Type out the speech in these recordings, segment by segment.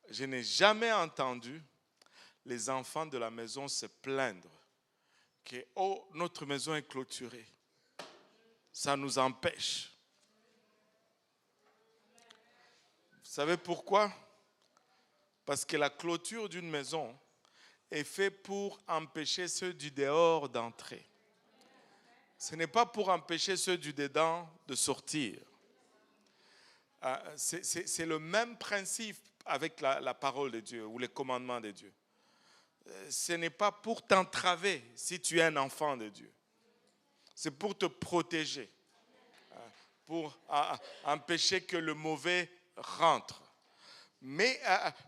Je n'ai jamais entendu les enfants de la maison se plaindre que oh, notre maison est clôturée. Ça nous empêche. Vous savez pourquoi? Parce que la clôture d'une maison est faite pour empêcher ceux du dehors d'entrer. Ce n'est pas pour empêcher ceux du dedans de sortir. C'est le même principe avec la parole de Dieu ou les commandements de Dieu. Ce n'est pas pour t'entraver si tu es un enfant de Dieu. C'est pour te protéger, pour empêcher que le mauvais rentre. Mais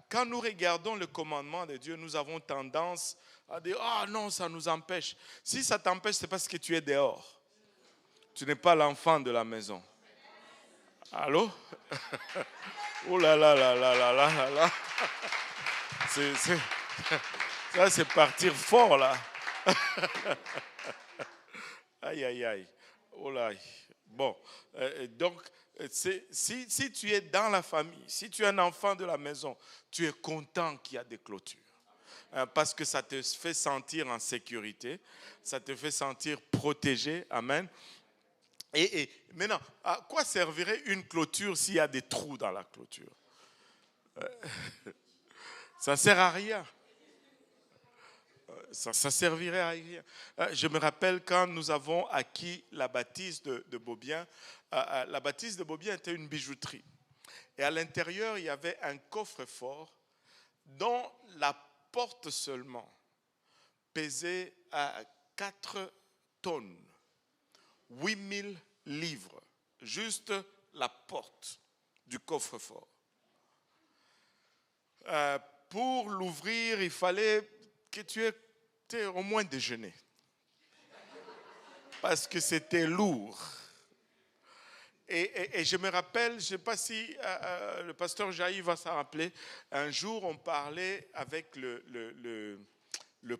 quand nous regardons le commandement de Dieu, nous avons tendance à dire « Ah non, ça nous empêche ». Si ça t'empêche, c'est parce que tu es dehors. Tu n'es pas l'enfant de la maison. Allô? Oh là là là là là là là. Ça, c'est partir fort là. Aïe, aïe, aïe. Oh là. Bon, donc, si tu es dans la famille, si tu es un enfant de la maison, tu es content qu'il y a des clôtures. Parce que ça te fait sentir en sécurité, ça te fait sentir protégé. Amen. Et maintenant, à quoi servirait une clôture s'il y a des trous dans la clôture? Ça ne sert à rien. Ça servirait à rien. Je me rappelle quand nous avons acquis la bâtisse de Beaubien. La bâtisse de Beaubien était une bijouterie. Et à l'intérieur, il y avait un coffre-fort dont la porte seulement pesait à 4 tonnes, 8000 livres. Juste la porte du coffre-fort. Pour l'ouvrir, il fallait que tu aies au moins déjeuné. Parce que c'était lourd. Et je me rappelle, je ne sais pas si le pasteur Jaï va s'en rappeler, un jour on parlait avec le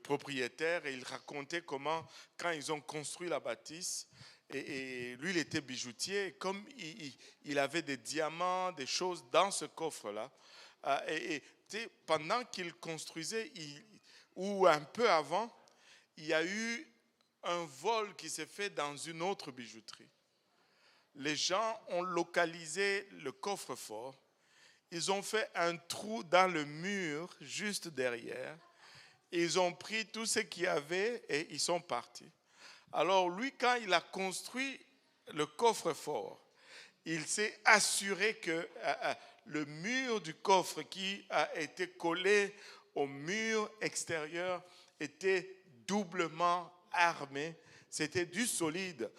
propriétaire et il racontait comment, quand ils ont construit la bâtisse, et lui il était bijoutier, et comme il avait des diamants, des choses dans ce coffre-là, pendant qu'il construisait, ou un peu avant, il y a eu un vol qui s'est fait dans une autre bijouterie. Les gens ont localisé le coffre-fort. Ils ont fait un trou dans le mur juste derrière. Ils ont pris tout ce qu'il y avait et ils sont partis. Alors lui, quand il a construit le coffre-fort, il s'est assuré que le mur du coffre qui a été collé au mur extérieur était doublement armé. C'était du solide.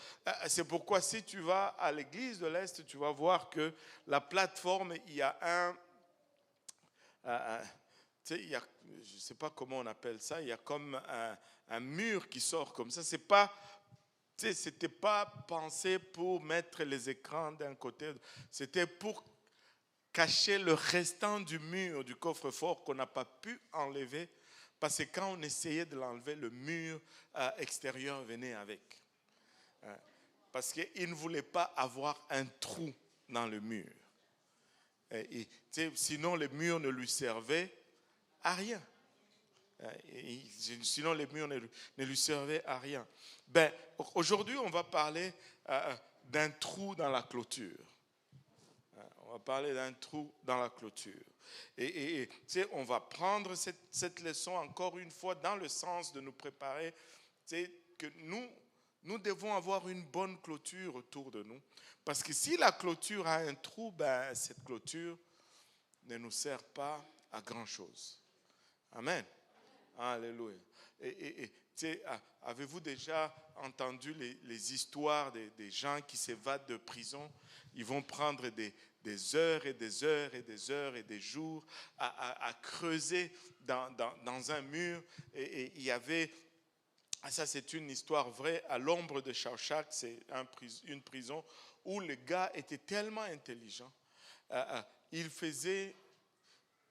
C'est pourquoi si tu vas à l'église de l'Est, tu vas voir que la plateforme, il y a je ne sais pas comment on appelle ça, il y a comme un mur qui sort comme ça. C'était pas pensé pour mettre les écrans d'un côté, c'était pour cacher le restant du mur du coffre-fort qu'on n'a pas pu enlever. Parce que quand on essayait de l'enlever, le mur extérieur venait avec. Parce qu'il ne voulait pas avoir un trou dans le mur. Sinon, le mur ne lui servait à rien. Sinon, les murs ne lui servaient à rien. Aujourd'hui, on va parler d'un trou dans la clôture. On va parler d'un trou dans la clôture. Et on va prendre cette leçon encore une fois dans le sens de nous préparer que nous devons avoir une bonne clôture autour de nous. Parce que si la clôture a un trou, cette clôture ne nous sert pas à grand-chose. Amen. Alléluia. Avez-vous déjà entendu les histoires des gens qui s'évadent de prison? Ils vont prendre des heures et des heures et des heures et des jours à creuser dans un mur. Et il y avait, ça c'est une histoire vraie, à l'ombre de Shawshank, c'est une prison où le gars était tellement intelligent.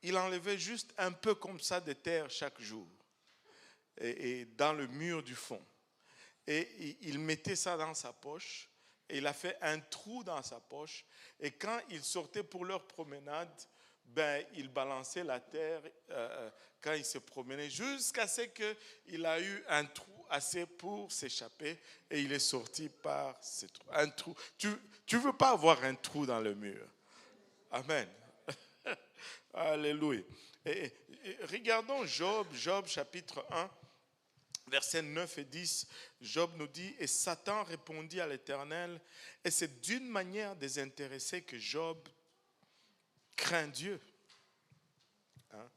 Il enlevait juste un peu comme ça de terre chaque jour et dans le mur du fond. Et il mettait ça dans sa poche et il a fait un trou dans sa poche. Et quand ils sortaient pour leur promenade, ben, il balançait la terre quand il se promenait, jusqu'à ce qu'il a eu un trou assez pour s'échapper et il est sorti par ce trou. Un trou. Tu ne veux pas avoir un trou dans le mur. Amen. Alléluia. Et regardons Job chapitre 1, versets 9 et 10. Job nous dit, et Satan répondit à l'Éternel, et c'est d'une manière désintéressée que Job craint Dieu. Hein?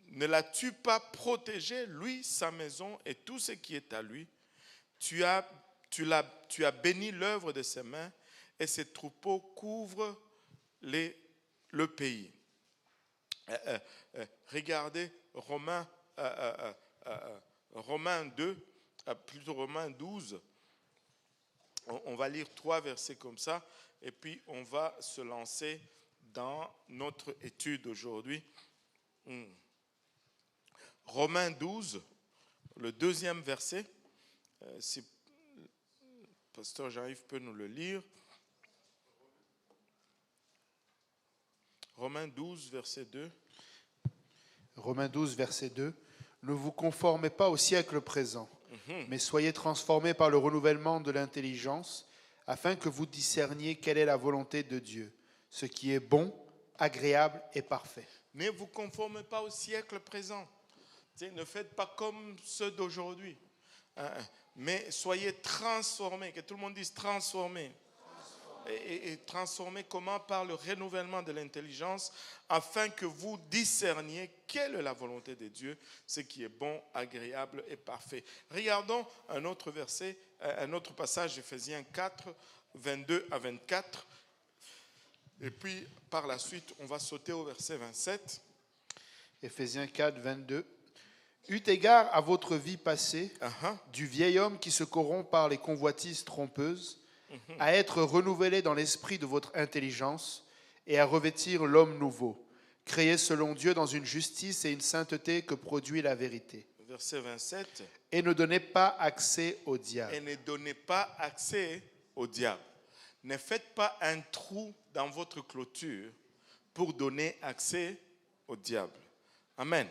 Ne l'as-tu pas protégé, lui, sa maison et tout ce qui est à lui? Tu as béni l'œuvre de ses mains et ses troupeaux couvrent le pays. Regardez Romains 2, plutôt Romains 12. On va lire 3 versets comme ça et puis on va se lancer dans notre étude aujourd'hui. Romains 12, le 2e verset. Si le pasteur Jean-Yves peut nous le lire. Romains 12, verset 2. Romains 12, verset 2. Ne vous conformez pas au siècle présent, mais soyez transformés par le renouvellement de l'intelligence, afin que vous discerniez quelle est la volonté de Dieu, ce qui est bon, agréable et parfait. Ne vous conformez pas au siècle présent. Ne faites pas comme ceux d'aujourd'hui. Mais soyez transformés. Que tout le monde dise transformés. Et transformés comment? Par le renouvellement de l'intelligence, afin que vous discerniez quelle est la volonté de Dieu, ce qui est bon, agréable et parfait. Regardons un autre verset, un autre passage, Ephésiens 4, 22 à 24. Et puis, par la suite, on va sauter au verset 27. Ephésiens 4, 22. Eu égard à votre vie passée, du vieil homme qui se corrompt par les convoitises trompeuses, à être renouvelé dans l'esprit de votre intelligence et à revêtir l'homme nouveau, créé selon Dieu dans une justice et une sainteté que produit la vérité. Verset 27. Et ne donnez pas accès au diable. Et ne donnez pas accès au diable. Ne faites pas un trou dans votre clôture pour donner accès au diable. Amen.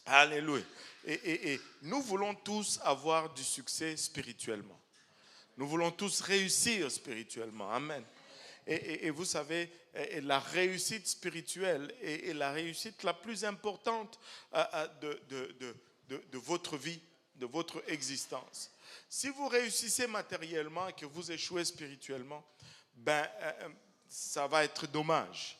Alléluia. Et nous voulons tous avoir du succès spirituellement. Nous voulons tous réussir spirituellement. Amen. Et vous savez, la réussite spirituelle est la réussite la plus importante de votre vie, de votre existence. Si vous réussissez matériellement et que vous échouez spirituellement, ça va être dommage.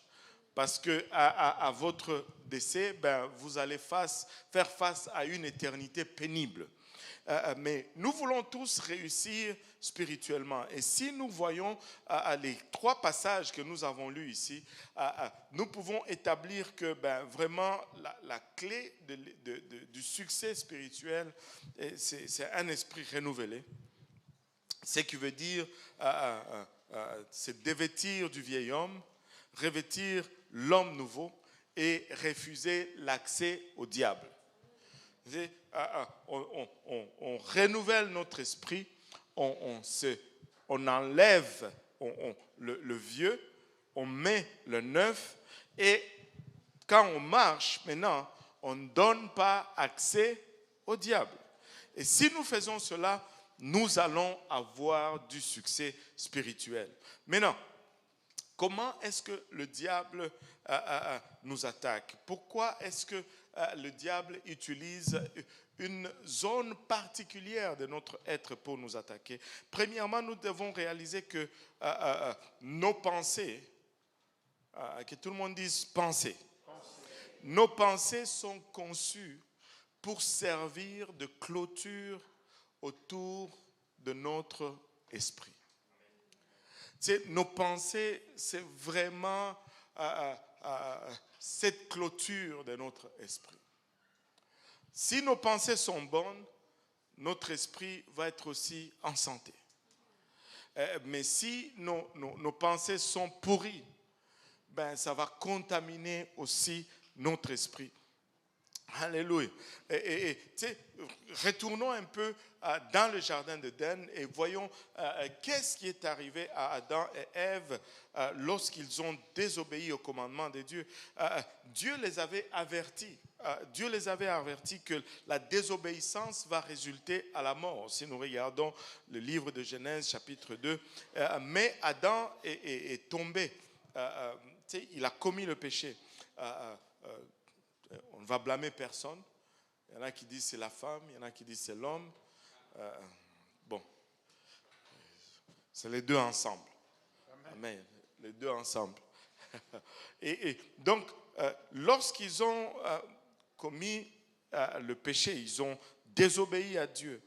Parce qu'à votre décès, vous allez faire face à une éternité pénible. Mais nous voulons tous réussir spirituellement. Et si nous voyons les 3 passages que nous avons lus ici, nous pouvons établir que vraiment la clé du succès spirituel, c'est un esprit renouvelé. Ce qui veut dire, c'est dévêtir du vieil homme, revêtir l'homme nouveau et refuser l'accès au diable. On renouvelle notre esprit, on enlève le vieux, on met le neuf et quand on marche maintenant, on ne donne pas accès au diable. Et si nous faisons cela, nous allons avoir du succès spirituel. Maintenant, comment est-ce que le diable nous attaque? Pourquoi est-ce que le diable utilise une zone particulière de notre être pour nous attaquer? Premièrement, nous devons réaliser que nos pensées, que tout le monde dise pensées, nos pensées sont conçues pour servir de clôture autour de notre esprit. Nos pensées, c'est vraiment cette clôture de notre esprit. Si nos pensées sont bonnes, notre esprit va être aussi en santé. Mais si nos pensées sont pourries, ça va contaminer aussi notre esprit. Alléluia. Tu sais, retournons un peu dans le jardin d'Éden et voyons qu'est-ce qui est arrivé à Adam et Ève lorsqu'ils ont désobéi au commandement de Dieu. Dieu les avait avertis. Dieu les avait avertis que la désobéissance va résulter à la mort. Si nous regardons le livre de Genèse chapitre 2, mais Adam est tombé. Tu sais, il a commis le péché. On ne va blâmer personne. Il y en a qui disent c'est la femme, il y en a qui disent c'est l'homme. Bon, c'est les deux ensemble. Amen. Les deux ensemble. Et donc, lorsqu'ils ont commis le péché, ils ont désobéi à Dieu.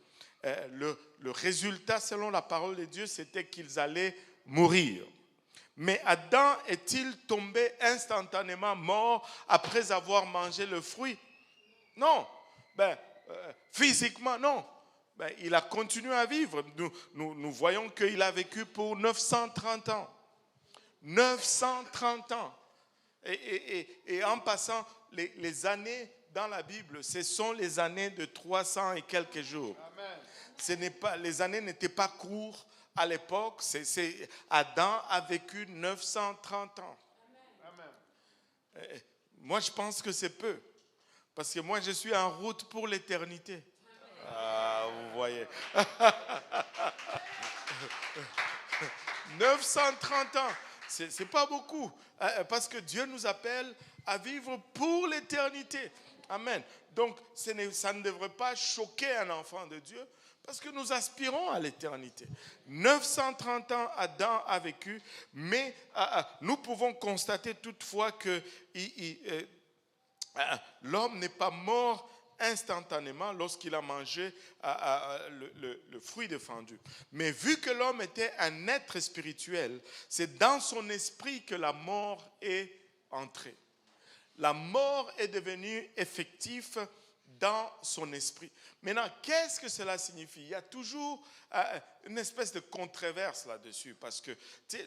Le résultat, selon la parole de Dieu, c'était qu'ils allaient mourir. Mais Adam est-il tombé instantanément mort après avoir mangé le fruit? Non. Physiquement, non. Il a continué à vivre. Nous voyons qu'il a vécu pour 930 ans. 930 ans. Et en passant, les années dans la Bible, ce sont les années de 300 et quelques jours. Amen. Les années n'étaient pas courtes. À l'époque, Adam a vécu 930 ans. Amen. Moi, je pense que c'est peu. Parce que moi, je suis en route pour l'éternité. Ah, vous voyez. 930 ans, c'est pas beaucoup. Parce que Dieu nous appelle à vivre pour l'éternité. Amen. Donc, ça ne devrait pas choquer un enfant de Dieu. Parce que nous aspirons à l'éternité. 930 ans Adam a vécu, mais nous pouvons constater toutefois que l'homme n'est pas mort instantanément lorsqu'il a mangé le fruit défendu. Mais vu que l'homme était un être spirituel, c'est dans son esprit que la mort est entrée. La mort est devenue effective dans son esprit. Maintenant, qu'est-ce que cela signifie? Il y a toujours une espèce de controverse là-dessus, parce que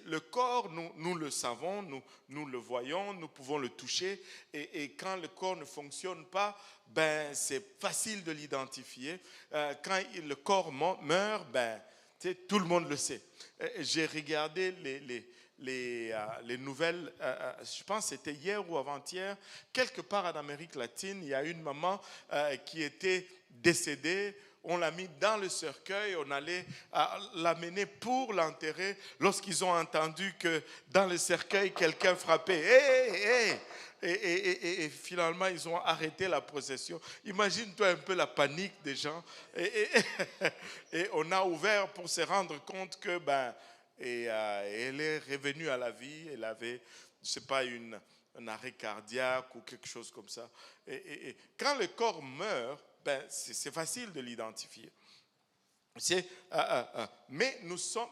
le corps, nous le savons, nous le voyons, nous pouvons le toucher, et quand le corps ne fonctionne pas, c'est facile de l'identifier. Quand le corps meurt, tout le monde le sait. J'ai regardé les nouvelles, je pense que c'était hier ou avant-hier, quelque part en Amérique latine, il y a une maman qui était décédée. On l'a mis dans le cercueil, on allait l'amener pour l'enterrer lorsqu'ils ont entendu que dans le cercueil, quelqu'un frappait. Hey! Et finalement, ils ont arrêté la procession. Imagine-toi un peu la panique des gens. Et on a ouvert pour se rendre compte que elle est revenue à la vie. Elle avait, je ne sais pas, un arrêt cardiaque ou quelque chose comme ça. Et quand le corps meurt, c'est facile de l'identifier. Mais nous sommes,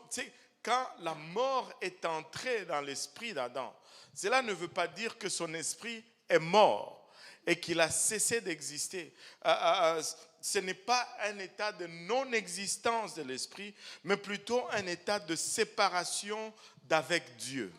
quand la mort est entrée dans l'esprit d'Adam, cela ne veut pas dire que son esprit est mort et qu'il a cessé d'exister. Ce n'est pas un état de non-existence de l'esprit, mais plutôt un état de séparation d'avec Dieu.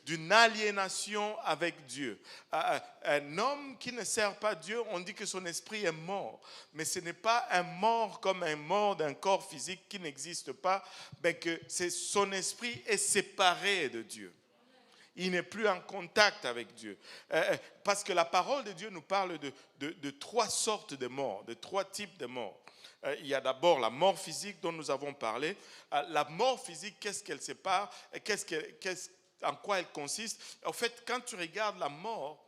D'une aliénation avec Dieu. Un homme qui ne sert pas Dieu, on dit que son esprit est mort. Mais ce n'est pas un mort comme un mort d'un corps physique qui n'existe pas, mais que son esprit est séparé de Dieu. Il n'est plus en contact avec Dieu. Parce que la parole de Dieu nous parle de trois sortes de morts, de trois types de morts. Il y a d'abord la mort physique dont nous avons parlé. La mort physique, qu'est-ce qu'elle sépare? En quoi elle consiste? En fait, quand tu regardes la mort,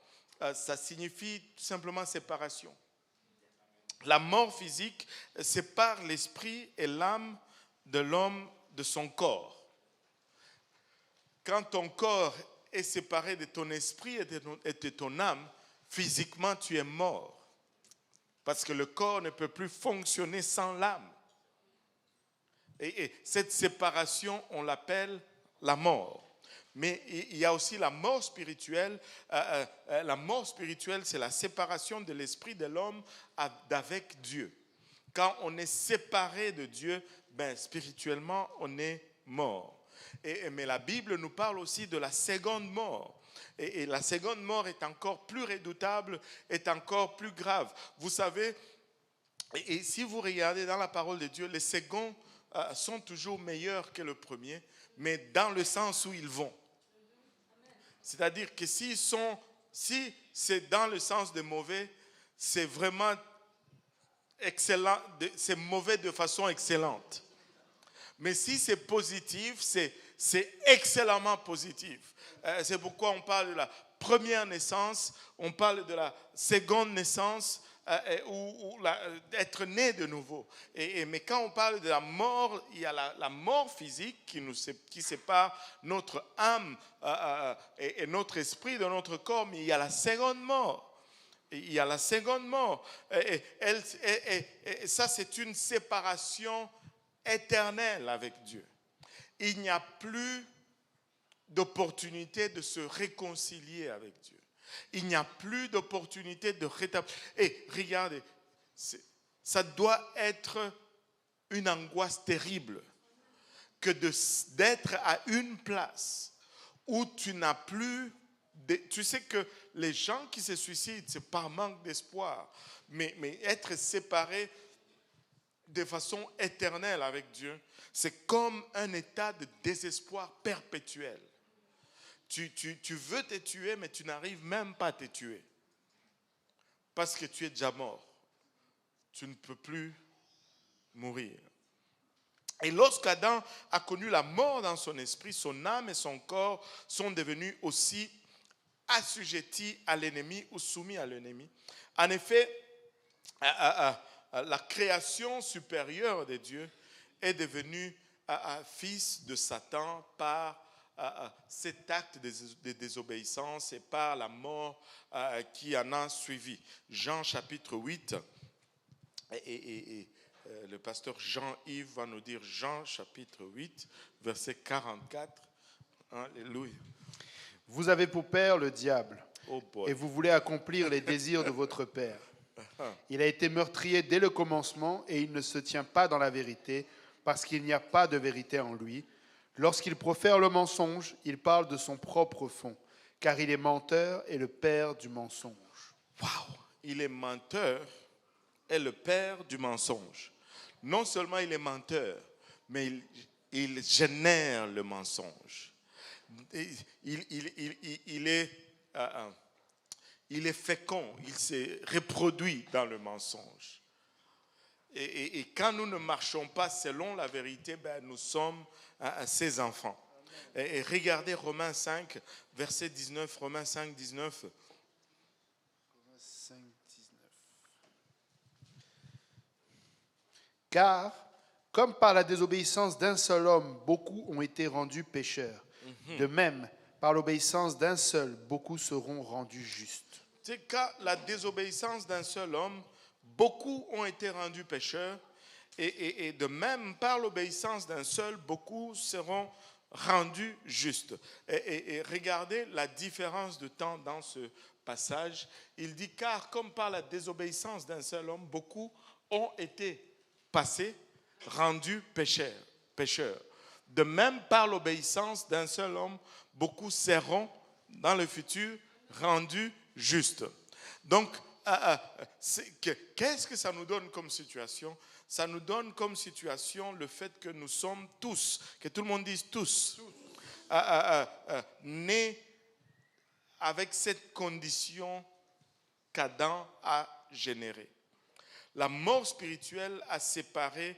ça signifie tout simplement séparation. La mort physique sépare l'esprit et l'âme de l'homme de son corps. Quand ton corps est séparé de ton esprit et de ton âme, physiquement tu es mort. Parce que le corps ne peut plus fonctionner sans l'âme. Et cette séparation, on l'appelle la mort. Mais il y a aussi la mort spirituelle. La mort spirituelle, c'est la séparation de l'esprit de l'homme d'avec Dieu. Quand on est séparé de Dieu, spirituellement, on est mort. Mais la Bible nous parle aussi de la seconde mort. Et la seconde mort est encore plus redoutable, est encore plus grave. Vous savez, et si vous regardez dans la parole de Dieu, les seconds sont toujours meilleurs que le premier, mais dans le sens où ils vont. C'est-à-dire que si c'est dans le sens de mauvais, c'est vraiment excellent, c'est mauvais de façon excellente. Mais si c'est positif, c'est excellemment positif. C'est pourquoi on parle de la première naissance, on parle de la seconde naissance, ou d'être né de nouveau. Mais quand on parle de la mort, il y a la mort physique qui sépare notre âme et notre esprit de notre corps, mais il y a la seconde mort. Il y a la seconde mort. Et ça, c'est une séparation éternelle avec Dieu. Il n'y a plus d'opportunité de se réconcilier avec Dieu. Il n'y a plus d'opportunité de rétablir. Et regardez, ça doit être une angoisse terrible que d'être à une place où tu n'as plus... Tu sais que les gens qui se suicident, c'est par manque d'espoir. Mais être séparé de façon éternelle avec Dieu, c'est comme un état de désespoir perpétuel. Tu veux te tuer, mais tu n'arrives même pas à te tuer. Parce que tu es déjà mort. Tu ne peux plus mourir. Et lorsqu'Adam a connu la mort dans son esprit, son âme et son corps sont devenus aussi assujettis à l'ennemi ou soumis à l'ennemi. En effet, la création supérieure de Dieu est devenue fils de Satan par cet acte de désobéissance et par la mort qui en a suivi. Jean chapitre 8, et le pasteur Jean-Yves va nous dire Jean chapitre 8, verset 44. Alléluia. Vous avez pour père le diable, et vous voulez accomplir les désirs de votre père. Il a été meurtrier dès le commencement, et il ne se tient pas dans la vérité, parce qu'il n'y a pas de vérité en lui. Lorsqu'il profère le mensonge, il parle de son propre fond, car il est menteur et le père du mensonge. Waouh! Il est menteur et le père du mensonge. Non seulement il est menteur, mais il génère le mensonge. Il est fécond, il se reproduit dans le mensonge. Et quand nous ne marchons pas selon la vérité, nous sommes ses enfants. Et regardez Romains 5, verset 19, Romains 5, 19. Car, comme par la désobéissance d'un seul homme, beaucoup ont été rendus pécheurs, de même, par l'obéissance d'un seul, beaucoup seront rendus justes. C'est car la désobéissance d'un seul homme, beaucoup ont été rendus pécheurs, et de même, par l'obéissance d'un seul, beaucoup seront rendus justes. Et regardez la différence de temps dans ce passage. Il dit, car comme par la désobéissance d'un seul homme, beaucoup ont été passés, rendus pécheurs. De même, par l'obéissance d'un seul homme, beaucoup seront, dans le futur, rendus justes. Donc, qu'est-ce que ça nous donne comme situation? Ça nous donne comme situation le fait que nous sommes tous, que tout le monde dise tous, nés avec cette condition qu'Adam a générée. La mort spirituelle a séparé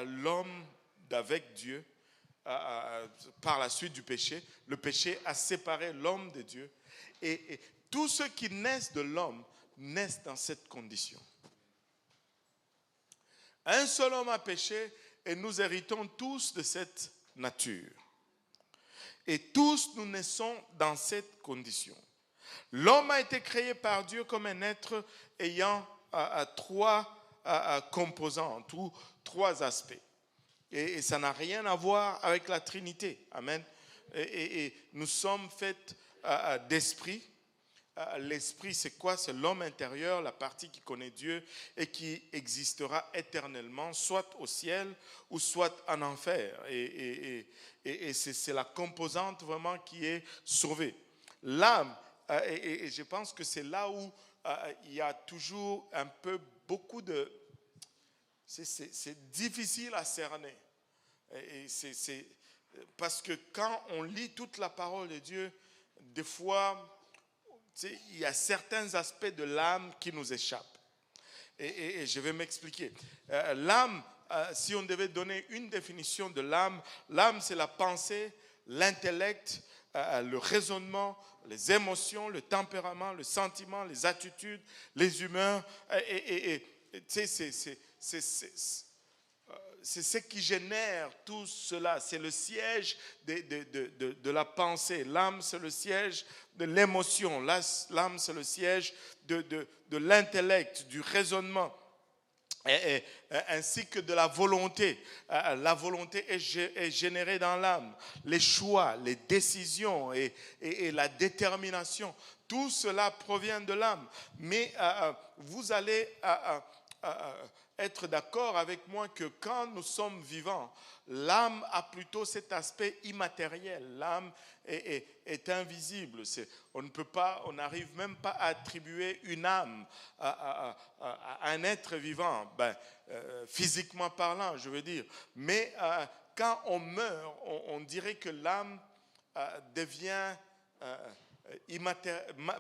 l'homme d'avec Dieu par la suite du péché. Le péché a séparé l'homme de Dieu. Et tous ceux qui naissent de l'homme naissent dans cette condition. Un seul homme a péché et nous héritons tous de cette nature. Et tous nous naissons dans cette condition. L'homme a été créé par Dieu comme un être ayant trois composantes ou trois aspects. Et ça n'a rien à voir avec la Trinité. Amen. Et nous sommes faits d'esprit. L'esprit, c'est quoi? C'est l'homme intérieur, la partie qui connaît Dieu et qui existera éternellement, soit au ciel ou soit en enfer. Et c'est la composante vraiment qui est sauvée. l'âme, et je pense que c'est là où il y a toujours un peu beaucoup de... C'est difficile à cerner. Parce que quand on lit toute la parole de Dieu, des fois, il y a certains aspects de l'âme qui nous échappent. Et je vais m'expliquer. L'âme, si on devait donner une définition de l'âme, l'âme c'est la pensée, l'intellect, le raisonnement, les émotions, le tempérament, le sentiment, les attitudes, les humeurs. C'est ce qui génère tout cela. C'est le siège de la pensée. L'âme, c'est le siège de l'émotion. L'âme, c'est le siège de l'intellect, du raisonnement, ainsi que de la volonté. La volonté est générée dans l'âme. Les choix, les décisions et la détermination, tout cela provient de l'âme. Mais vous allez... être d'accord avec moi que quand nous sommes vivants, l'âme a plutôt cet aspect immatériel. L'âme est invisible. On n'arrive même pas à attribuer une âme à un être vivant, physiquement parlant, je veux dire. Mais quand on meurt, on dirait que l'âme devient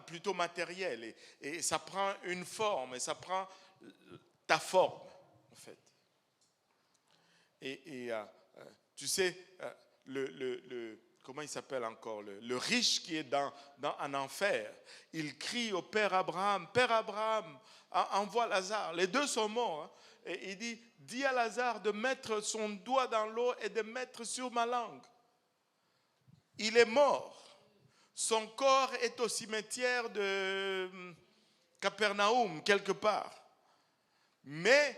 plutôt matérielle et ça prend une forme et ça prend ta forme, en fait. Et tu sais, comment il s'appelle encore, le riche qui est dans un enfer, il crie au Père Abraham, Père Abraham, envoie Lazare. Les deux sont morts. Hein, et il dit, dis à Lazare de mettre son doigt dans l'eau et de mettre sur ma langue. Il est mort. Son corps est au cimetière de Capernaum, quelque part. Mais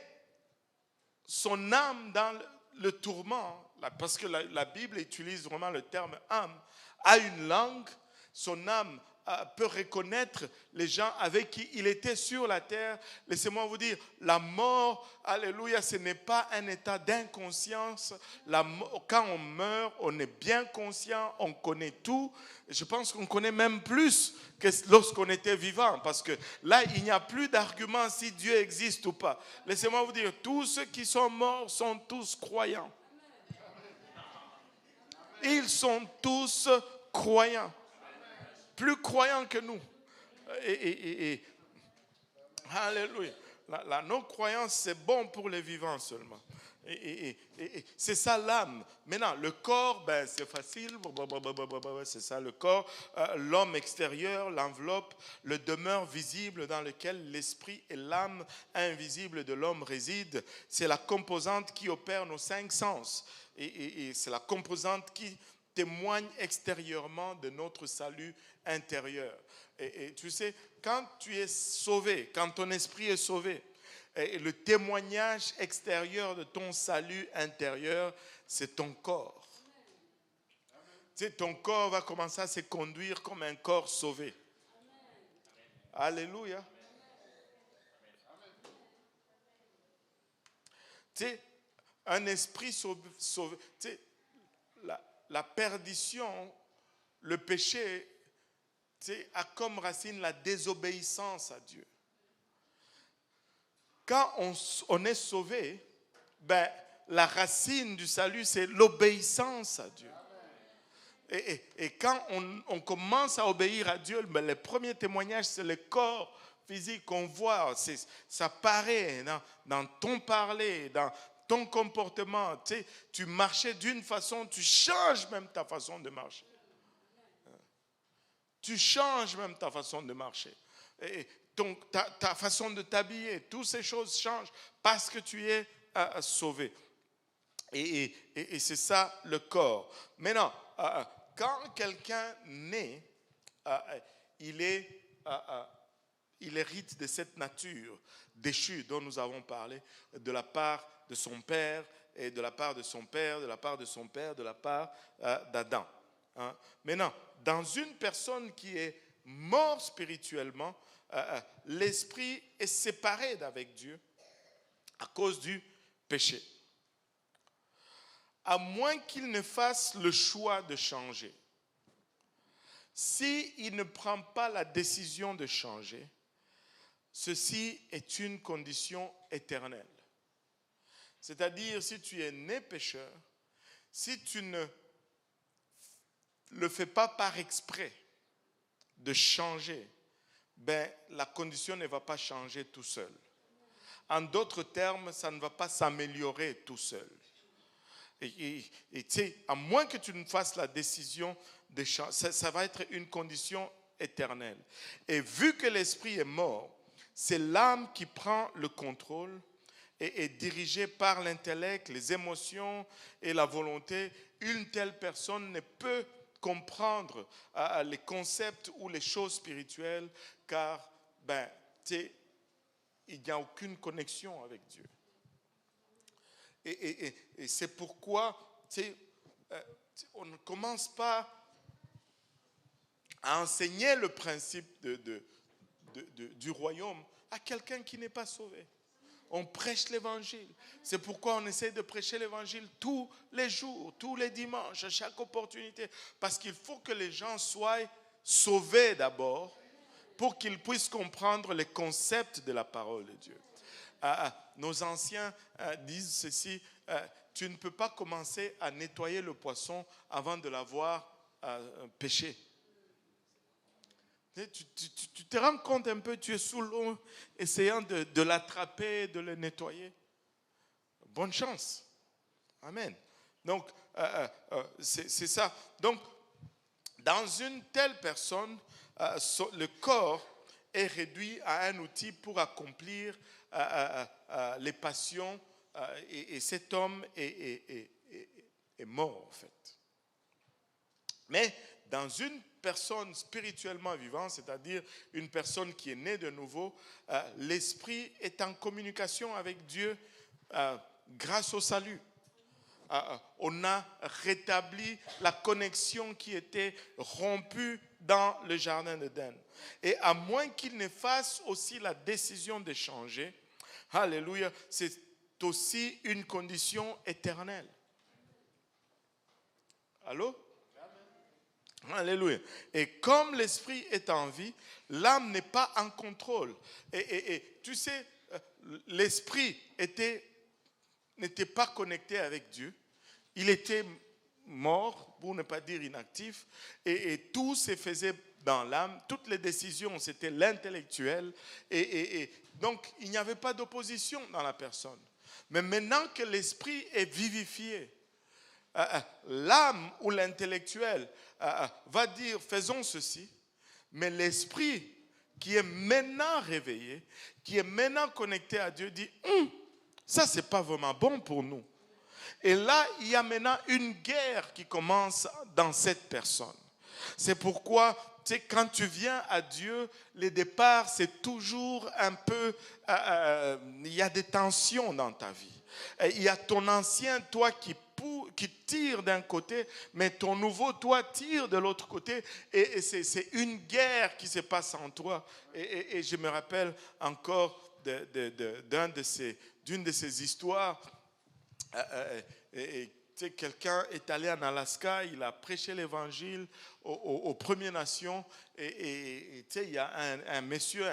son âme dans le tourment, parce que la Bible utilise vraiment le terme âme, a une langue, son âme peut reconnaître les gens avec qui il était sur la terre. Laissez-moi vous dire, la mort, alléluia, ce n'est pas un état d'inconscience. Quand on meurt, on est bien conscient, on connaît tout. Je pense qu'on connaît même plus que lorsqu'on était vivant, parce que là, il n'y a plus d'argument si Dieu existe ou pas. Laissez-moi vous dire, tous ceux qui sont morts sont tous croyants. Ils sont tous croyants. Plus croyants que nous. Alléluia. La non-croyance, c'est bon pour les vivants seulement. C'est ça l'âme. Maintenant, le corps, c'est facile. C'est ça le corps. L'homme extérieur, l'enveloppe, le demeure visible dans lequel l'esprit et l'âme invisible de l'homme résident. C'est la composante qui opère nos 5 sens. Et c'est la composante qui témoigne extérieurement de notre salut intérieur. Et tu sais, quand tu es sauvé, quand ton esprit est sauvé, et le témoignage extérieur de ton salut intérieur, c'est ton corps. Tu sais, ton corps va commencer à se conduire comme un corps sauvé. Alléluia. Tu sais, un esprit sauvé, tu sais, la perdition, le péché, a comme racine la désobéissance à Dieu. Quand on est sauvé, la racine du salut, c'est l'obéissance à Dieu. Et quand on commence à obéir à Dieu, le premier témoignage, c'est le corps physique qu'on voit. Ça paraît dans ton parler, dans ton comportement. Tu marchais d'une façon, tu changes même ta façon de marcher. Tu changes même ta façon de marcher. Et ta façon de t'habiller, toutes ces choses changent parce que tu es sauvé. Et c'est ça le corps. Maintenant, quand quelqu'un naît, il hérite de cette nature déchue dont nous avons parlé, de la part de son père, et de la part de son père, de la part de son père, de la part d'Adam. Hein? Maintenant, dans une personne qui est morte spirituellement, l'esprit est séparé d'avec Dieu à cause du péché. À moins qu'il ne fasse le choix de changer. s'il ne prend pas la décision de changer, ceci est une condition éternelle. C'est-à-dire, si tu es né pécheur, si tu ne le fais pas par exprès de changer, ben, la condition ne va pas changer tout seul. En d'autres termes, ça ne va pas s'améliorer tout seul. Et tu sais, à moins que tu ne fasses la décision de changer, ça va être une condition éternelle. Et vu que l'esprit est mort, c'est l'âme qui prend le contrôle et est dirigée par l'intellect, les émotions et la volonté. Une telle personne ne peut comprendre les concepts ou les choses spirituelles car ben, il n'y a aucune connexion avec Dieu. Et c'est pourquoi on ne commence pas à enseigner le principe du royaume à quelqu'un qui n'est pas sauvé. On prêche l'évangile. C'est pourquoi on essaie de prêcher l'évangile tous les jours, tous les dimanches, à chaque opportunité. Parce qu'il faut que les gens soient sauvés d'abord pour qu'ils puissent comprendre les concepts de la parole de Dieu. Nos anciens disent ceci, tu ne peux pas commencer à nettoyer le poisson avant de l'avoir pêché. Tu te rends compte un peu, tu es sous l'eau, essayant de l'attraper, de le nettoyer. Bonne chance. Amen. Donc, c'est ça. Donc, dans une telle personne, le corps est réduit à un outil pour accomplir les passions, et cet homme est mort, en fait. Mais dans une personne spirituellement vivante, c'est-à-dire une personne qui est née de nouveau, l'esprit est en communication avec Dieu grâce au salut. On a rétabli la connexion qui était rompue dans le jardin d'Éden. Et à moins qu'il ne fasse aussi la décision de changer, alléluia, c'est aussi une condition éternelle. Allô? Alléluia. Et comme l'esprit est en vie, l'âme n'est pas en contrôle. Et tu sais, l'esprit n'était pas connecté avec Dieu. Il était mort, pour ne pas dire inactif, et tout se faisait dans l'âme. Toutes les décisions, c'était l'intellectuel. Et donc, il n'y avait pas d'opposition dans la personne. Mais maintenant que l'esprit est vivifié, l'âme ou l'intellectuel va dire faisons ceci, mais l'esprit qui est maintenant réveillé, qui est maintenant connecté à Dieu dit ça c'est pas vraiment bon pour nous. Et là il y a maintenant une guerre qui commence dans cette personne. C'est pourquoi quand tu viens à Dieu, le départ c'est toujours un peu il y a des tensions dans ta vie. Il y a ton ancien toi qui tire d'un côté, mais ton nouveau toi tire de l'autre côté, et c'est une guerre qui se passe en toi. Et je me rappelle encore d'une de ces histoires. Quelqu'un est allé en Alaska, il a prêché l'évangile aux Premières Nations, et il y a un monsieur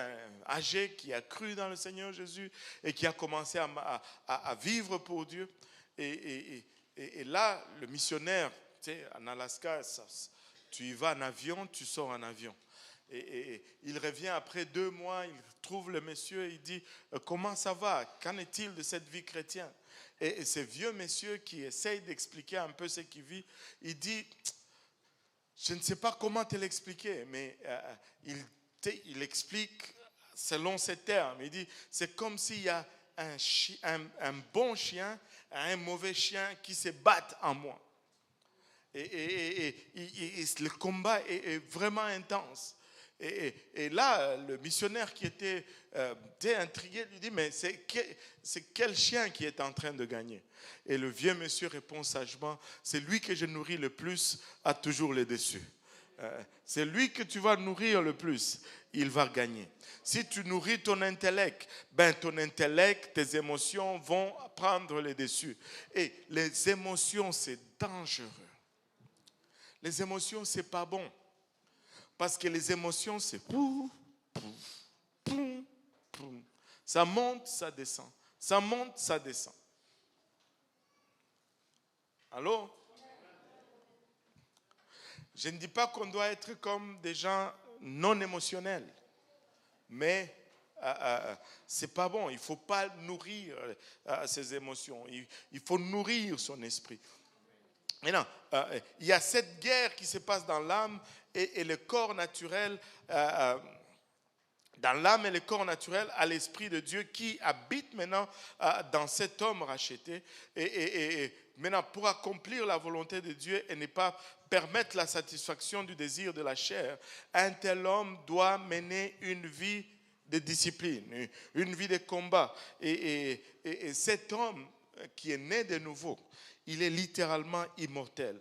âgé qui a cru dans le Seigneur Jésus et qui a commencé à vivre pour Dieu. Et là, le missionnaire, en Alaska, tu y vas en avion, tu sors en avion. Et il revient après 2 mois, il trouve le monsieur, il dit « Comment ça va? Qu'en est-il de cette vie chrétienne ?» Et ce vieux monsieur qui essaye d'expliquer un peu ce qu'il vit, il dit « Je ne sais pas comment te l'expliquer, mais il explique selon ses termes. Il dit « C'est comme s'il y a un bon chien et un mauvais chien qui se battent en moi. » Et le combat est vraiment intense. Et là, le missionnaire qui était intrigué lui dit, mais c'est quel chien qui est en train de gagner? Et le vieux monsieur répond sagement, c'est lui que je nourris le plus a toujours le dessus. C'est lui que tu vas nourrir le plus, il va gagner. Si tu nourris ton intellect, ton intellect, tes émotions vont prendre le dessus. Et les émotions, c'est dangereux. Les émotions, c'est pas bon. Parce que les émotions, c'est pouf, pouf, pouf, pouf. Ça monte, ça descend. Ça monte, ça descend. Allô? Je ne dis pas qu'on doit être comme des gens non émotionnels. Mais c'est pas bon. Il ne faut pas nourrir ses émotions. Il faut nourrir son esprit. Maintenant, il y a cette guerre qui se passe dans l'âme et le corps naturel, dans l'âme et le corps naturel, à l'Esprit de Dieu qui habite maintenant dans cet homme racheté. Et maintenant, pour accomplir la volonté de Dieu et ne pas permettre la satisfaction du désir de la chair, un tel homme doit mener une vie de discipline, une vie de combat. Et cet homme qui est né de nouveau, il est littéralement immortel.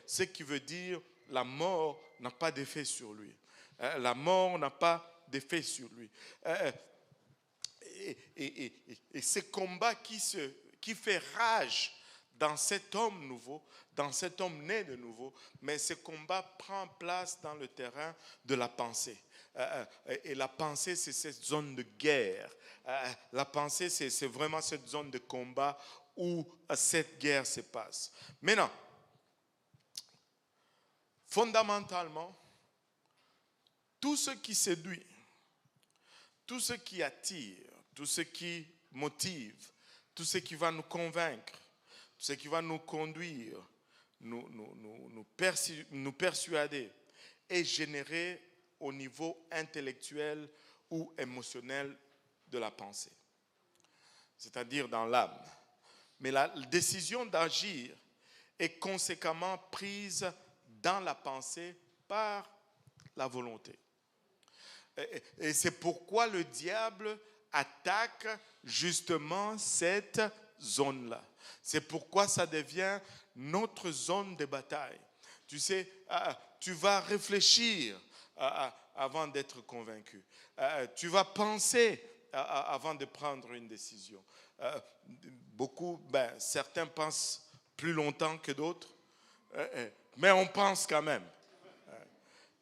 Ce qui veut dire la mort n'a pas d'effet sur lui. La mort n'a pas d'effet sur lui. Et ce combat qui fait rage dans cet homme nouveau, dans cet homme né de nouveau, mais ce combat prend place dans le terrain de la pensée. Et la pensée, c'est cette zone de guerre. La pensée, c'est vraiment cette zone de combat où cette guerre se passe. Maintenant, fondamentalement, tout ce qui séduit, tout ce qui attire, tout ce qui motive, tout ce qui va nous convaincre, tout ce qui va nous conduire, nous persuader est généré au niveau intellectuel ou émotionnel de la pensée, c'est-à-dire dans l'âme. Mais la décision d'agir est conséquemment prise dans la pensée par la volonté. Et c'est pourquoi le diable attaque justement cette zone-là. C'est pourquoi ça devient notre zone de bataille. Tu sais, tu vas réfléchir avant d'être convaincu. Tu vas penser avant de prendre une décision. Certains pensent plus longtemps que d'autres, mais on pense quand même.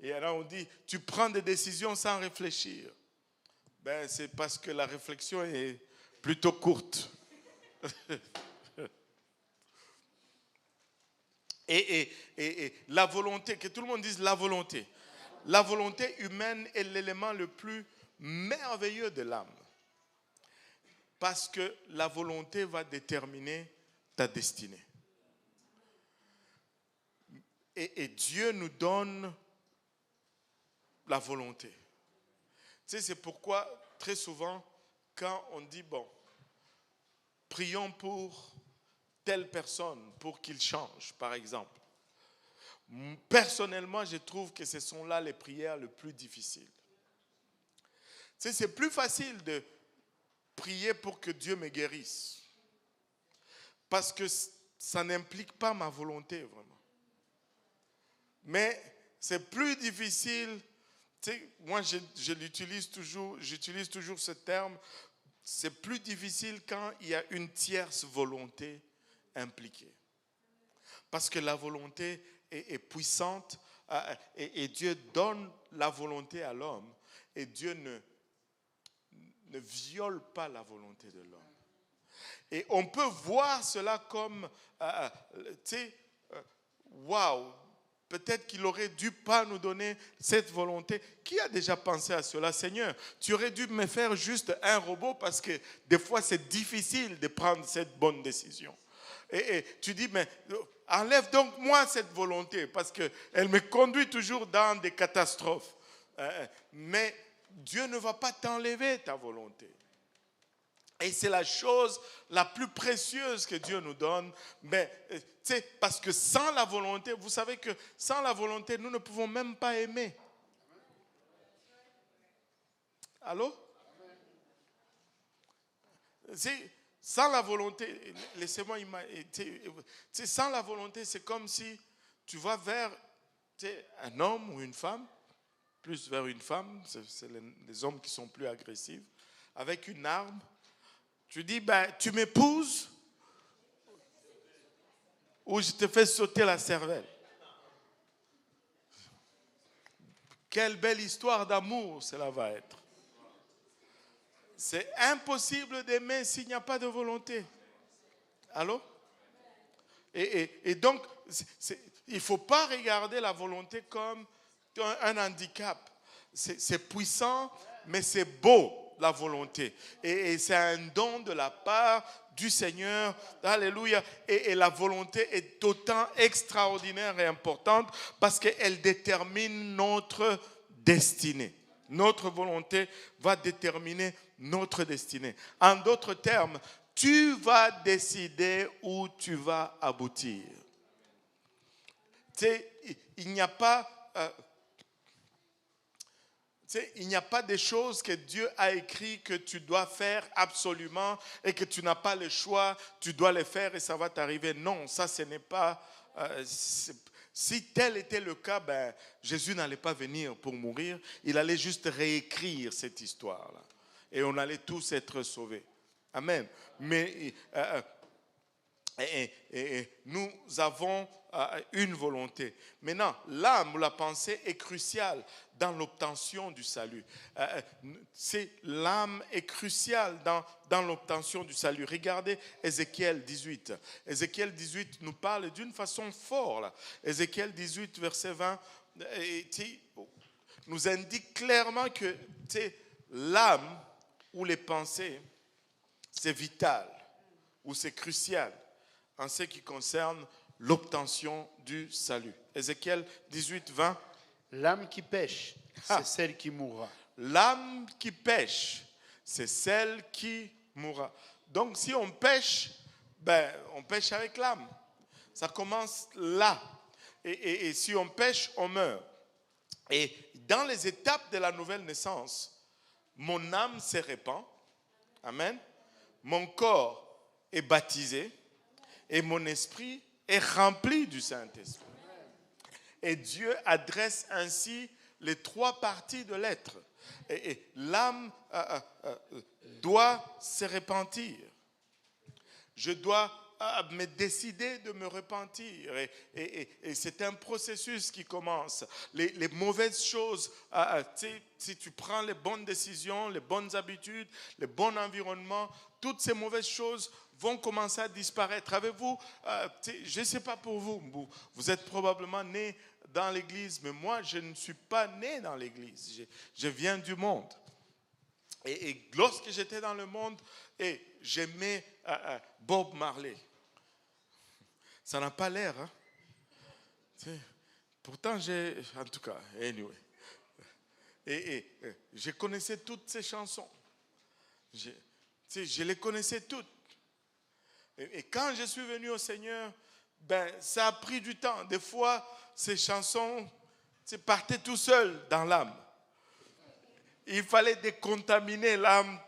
Et alors on dit, tu prends des décisions sans réfléchir. C'est parce que la réflexion est plutôt courte. et la volonté, que tout le monde dise la volonté. La volonté humaine est l'élément le plus merveilleux de l'âme. Parce que la volonté va déterminer ta destinée. Et Dieu nous donne la volonté. Tu sais, c'est pourquoi très souvent, quand on dit, prions pour telle personne, pour qu'il change, par exemple. Personnellement, je trouve que ce sont là les prières les plus difficiles. Tu sais, c'est plus facile de prier pour que Dieu me guérisse. Parce que ça n'implique pas ma volonté, vraiment. Mais c'est plus difficile. Tu sais, moi, j'utilise toujours ce terme. C'est plus difficile quand il y a une tierce volonté impliquée. Parce que la volonté est puissante et Dieu donne la volonté à l'homme. Et Dieu ne viole pas la volonté de l'homme. Et on peut voir cela comme, waouh, peut-être qu'il aurait dû pas nous donner cette volonté. Qui a déjà pensé à cela? Seigneur, tu aurais dû me faire juste un robot parce que des fois c'est difficile de prendre cette bonne décision. Et tu dis, mais enlève donc moi cette volonté parce qu'elle me conduit toujours dans des catastrophes. Mais Dieu ne va pas t'enlever ta volonté. Et c'est la chose la plus précieuse que Dieu nous donne. Mais, parce que sans la volonté, vous savez que sans la volonté, nous ne pouvons même pas aimer. Allô? Sans la volonté, laissez-moi imaginer. Sans la volonté, c'est comme si tu vas vers un homme ou une femme, plus vers une femme, c'est les hommes qui sont plus agressifs, avec une arme. Tu dis, tu m'épouses ou je te fais sauter la cervelle. quelle belle histoire d'amour cela va être. C'est impossible d'aimer s'il n'y a pas de volonté. Allô? Et donc, il ne faut pas regarder la volonté comme un handicap. C'est puissant, mais c'est beau, la volonté. Et c'est un don de la part du Seigneur. Alléluia. Et la volonté est autant extraordinaire et importante parce qu'elle détermine notre destinée. Notre volonté va déterminer notre destinée. En d'autres termes, tu vas décider où tu vas aboutir. Tu sais, il n'y a pas... il n'y a pas des choses que Dieu a écrites que tu dois faire absolument et que tu n'as pas le choix, tu dois les faire et ça va t'arriver. Non, ça ce n'est pas... si tel était le cas, Jésus n'allait pas venir pour mourir, il allait juste réécrire cette histoire-là. Et on allait tous être sauvés. Amen. Mais nous avons une volonté. Maintenant, l'âme ou la pensée est cruciale dans l'obtention du salut. L'âme est cruciale dans l'obtention du salut. Regardez Ézéchiel 18. Ézéchiel 18 nous parle d'une façon forte. Là. Ézéchiel 18, verset 20, nous indique clairement que l'âme ou les pensées, c'est vital ou c'est crucial en ce qui concerne l'obtention du salut. Ézéchiel 18, 20. L'âme qui pêche, c'est celle qui mourra. L'âme qui pêche, c'est celle qui mourra. Donc si on pêche, on pêche avec l'âme. Ça commence là. Et si on pêche, on meurt. Et dans les étapes de la nouvelle naissance, mon âme se répand. Amen. Mon corps est baptisé et mon esprit est rempli du Saint-Esprit. Et Dieu adresse ainsi les trois parties de l'être. Et l'âme doit se repentir. Je dois me décider de me repentir. Et c'est un processus qui commence. Les mauvaises choses, si tu prends les bonnes décisions, les bonnes habitudes, les bons environnements, toutes ces mauvaises choses vont commencer à disparaître. Avez-vous, je ne sais pas pour vous, vous êtes probablement né dans l'église, mais moi, je ne suis pas né dans l'église. Je viens du monde. Et lorsque j'étais dans le monde, j'aimais Bob Marley. Ça n'a pas l'air, hein? Pourtant, en tout cas, anyway. Je connaissais toutes ces chansons. Je les connaissais toutes. Et quand je suis venu au Seigneur, ça a pris du temps. Des fois, ces chansons partaient tout seules dans l'âme. Il fallait décontaminer l'âme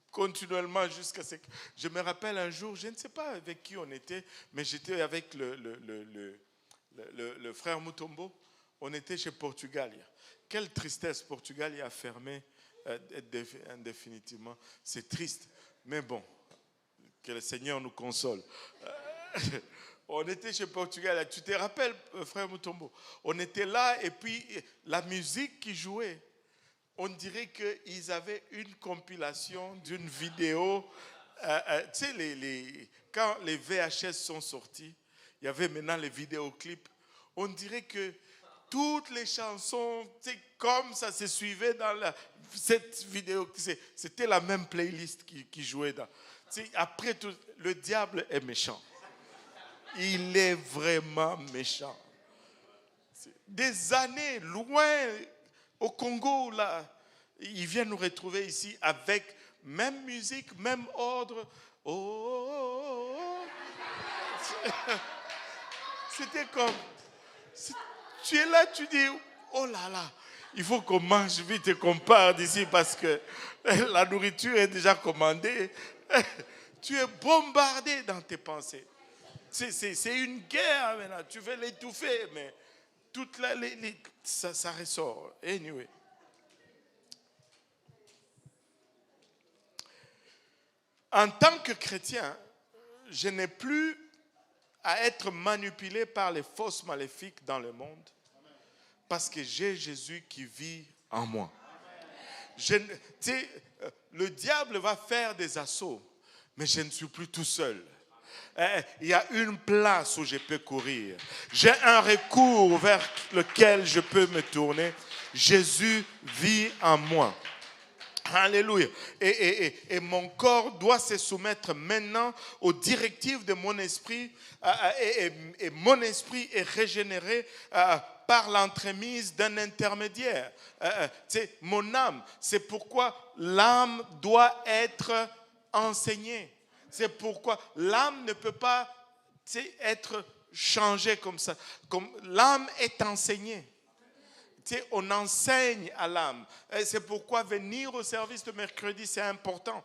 continuellement jusqu'à ce que... Je me rappelle un jour, je ne sais pas avec qui on était, mais j'étais avec le frère Mutombo. On était chez Portugalia. Quelle tristesse, Portugalia a fermé indéfinitivement. C'est triste, mais bon. Que le Seigneur nous console. On était chez Portugal. Tu te rappelles, frère Mutombo? On était là et puis la musique qui jouait, on dirait qu'ils avaient une compilation d'une vidéo. Tu sais, quand les VHS sont sortis, il y avait maintenant les vidéoclips. On dirait que toutes les chansons, comme ça se suivait dans cette vidéo, c'était la même playlist qui jouait dans. Après tout, le diable est méchant. Il est vraiment méchant. Des années, loin, au Congo, là, il vient nous retrouver ici avec même musique, même ordre. Oh, oh, oh. C'était comme... Tu es là, tu dis, oh là là, il faut qu'on mange vite et qu'on parte d'ici parce que la nourriture est déjà commandée. Tu es bombardé dans tes pensées. C'est une guerre maintenant. Tu veux l'étouffer, mais toute ça ressort. Anyway. En tant que chrétien, je n'ai plus à être manipulé par les forces maléfiques dans le monde. parce que j'ai Jésus qui vit en moi. Le diable va faire des assauts, mais je ne suis plus tout seul. Il y a une place où je peux courir. J'ai un recours vers lequel je peux me tourner. Jésus vit en moi. Alléluia. Et mon corps doit se soumettre maintenant aux directives de mon esprit. Et mon esprit est régénéré par l'entremise d'un intermédiaire. Mon âme. C'est pourquoi l'âme doit être enseignée. C'est pourquoi l'âme ne peut pas être changée comme ça. L'âme est enseignée. On enseigne à l'âme. C'est pourquoi venir au service de mercredi, c'est important.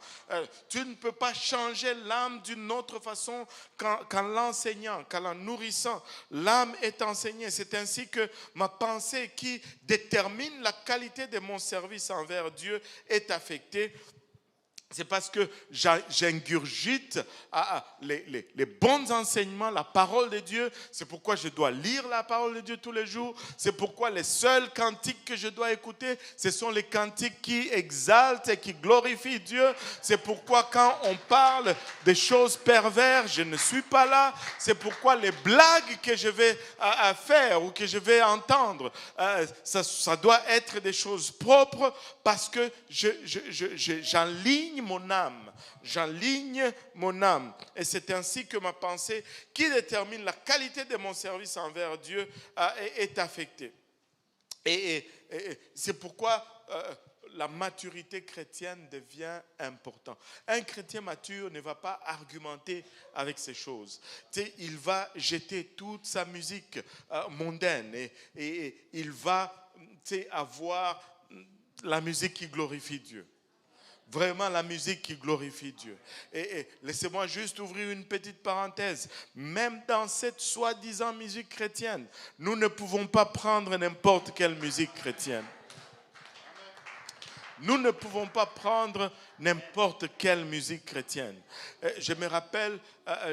Tu ne peux pas changer l'âme d'une autre façon qu'en l'enseignant, qu'en la nourrissant. L'âme est enseignée. C'est ainsi que ma pensée qui détermine la qualité de mon service envers Dieu est affectée. C'est parce que j'ingurgite les bons enseignements, la parole de Dieu. C'est pourquoi je dois lire la parole de Dieu tous les jours. C'est pourquoi les seuls cantiques que je dois écouter, ce sont les cantiques qui exaltent et qui glorifient Dieu. C'est pourquoi quand on parle des choses perverses, je ne suis pas là. C'est pourquoi les blagues que je vais faire ou que je vais entendre, ça doit être des choses propres parce que j'enligne mon âme. J'enligne mon âme. Et c'est ainsi que ma pensée, qui détermine la qualité de mon service envers Dieu, est affectée. Et c'est pourquoi la maturité chrétienne devient importante. Un chrétien mature ne va pas argumenter avec ces choses. Il va jeter toute sa musique mondaine et il va avoir la musique qui glorifie Dieu. Vraiment la musique qui glorifie Dieu. Et laissez-moi juste ouvrir une petite parenthèse. Même dans cette soi-disant musique chrétienne, nous ne pouvons pas prendre n'importe quelle musique chrétienne. Nous ne pouvons pas prendre n'importe quelle musique chrétienne. Je me rappelle,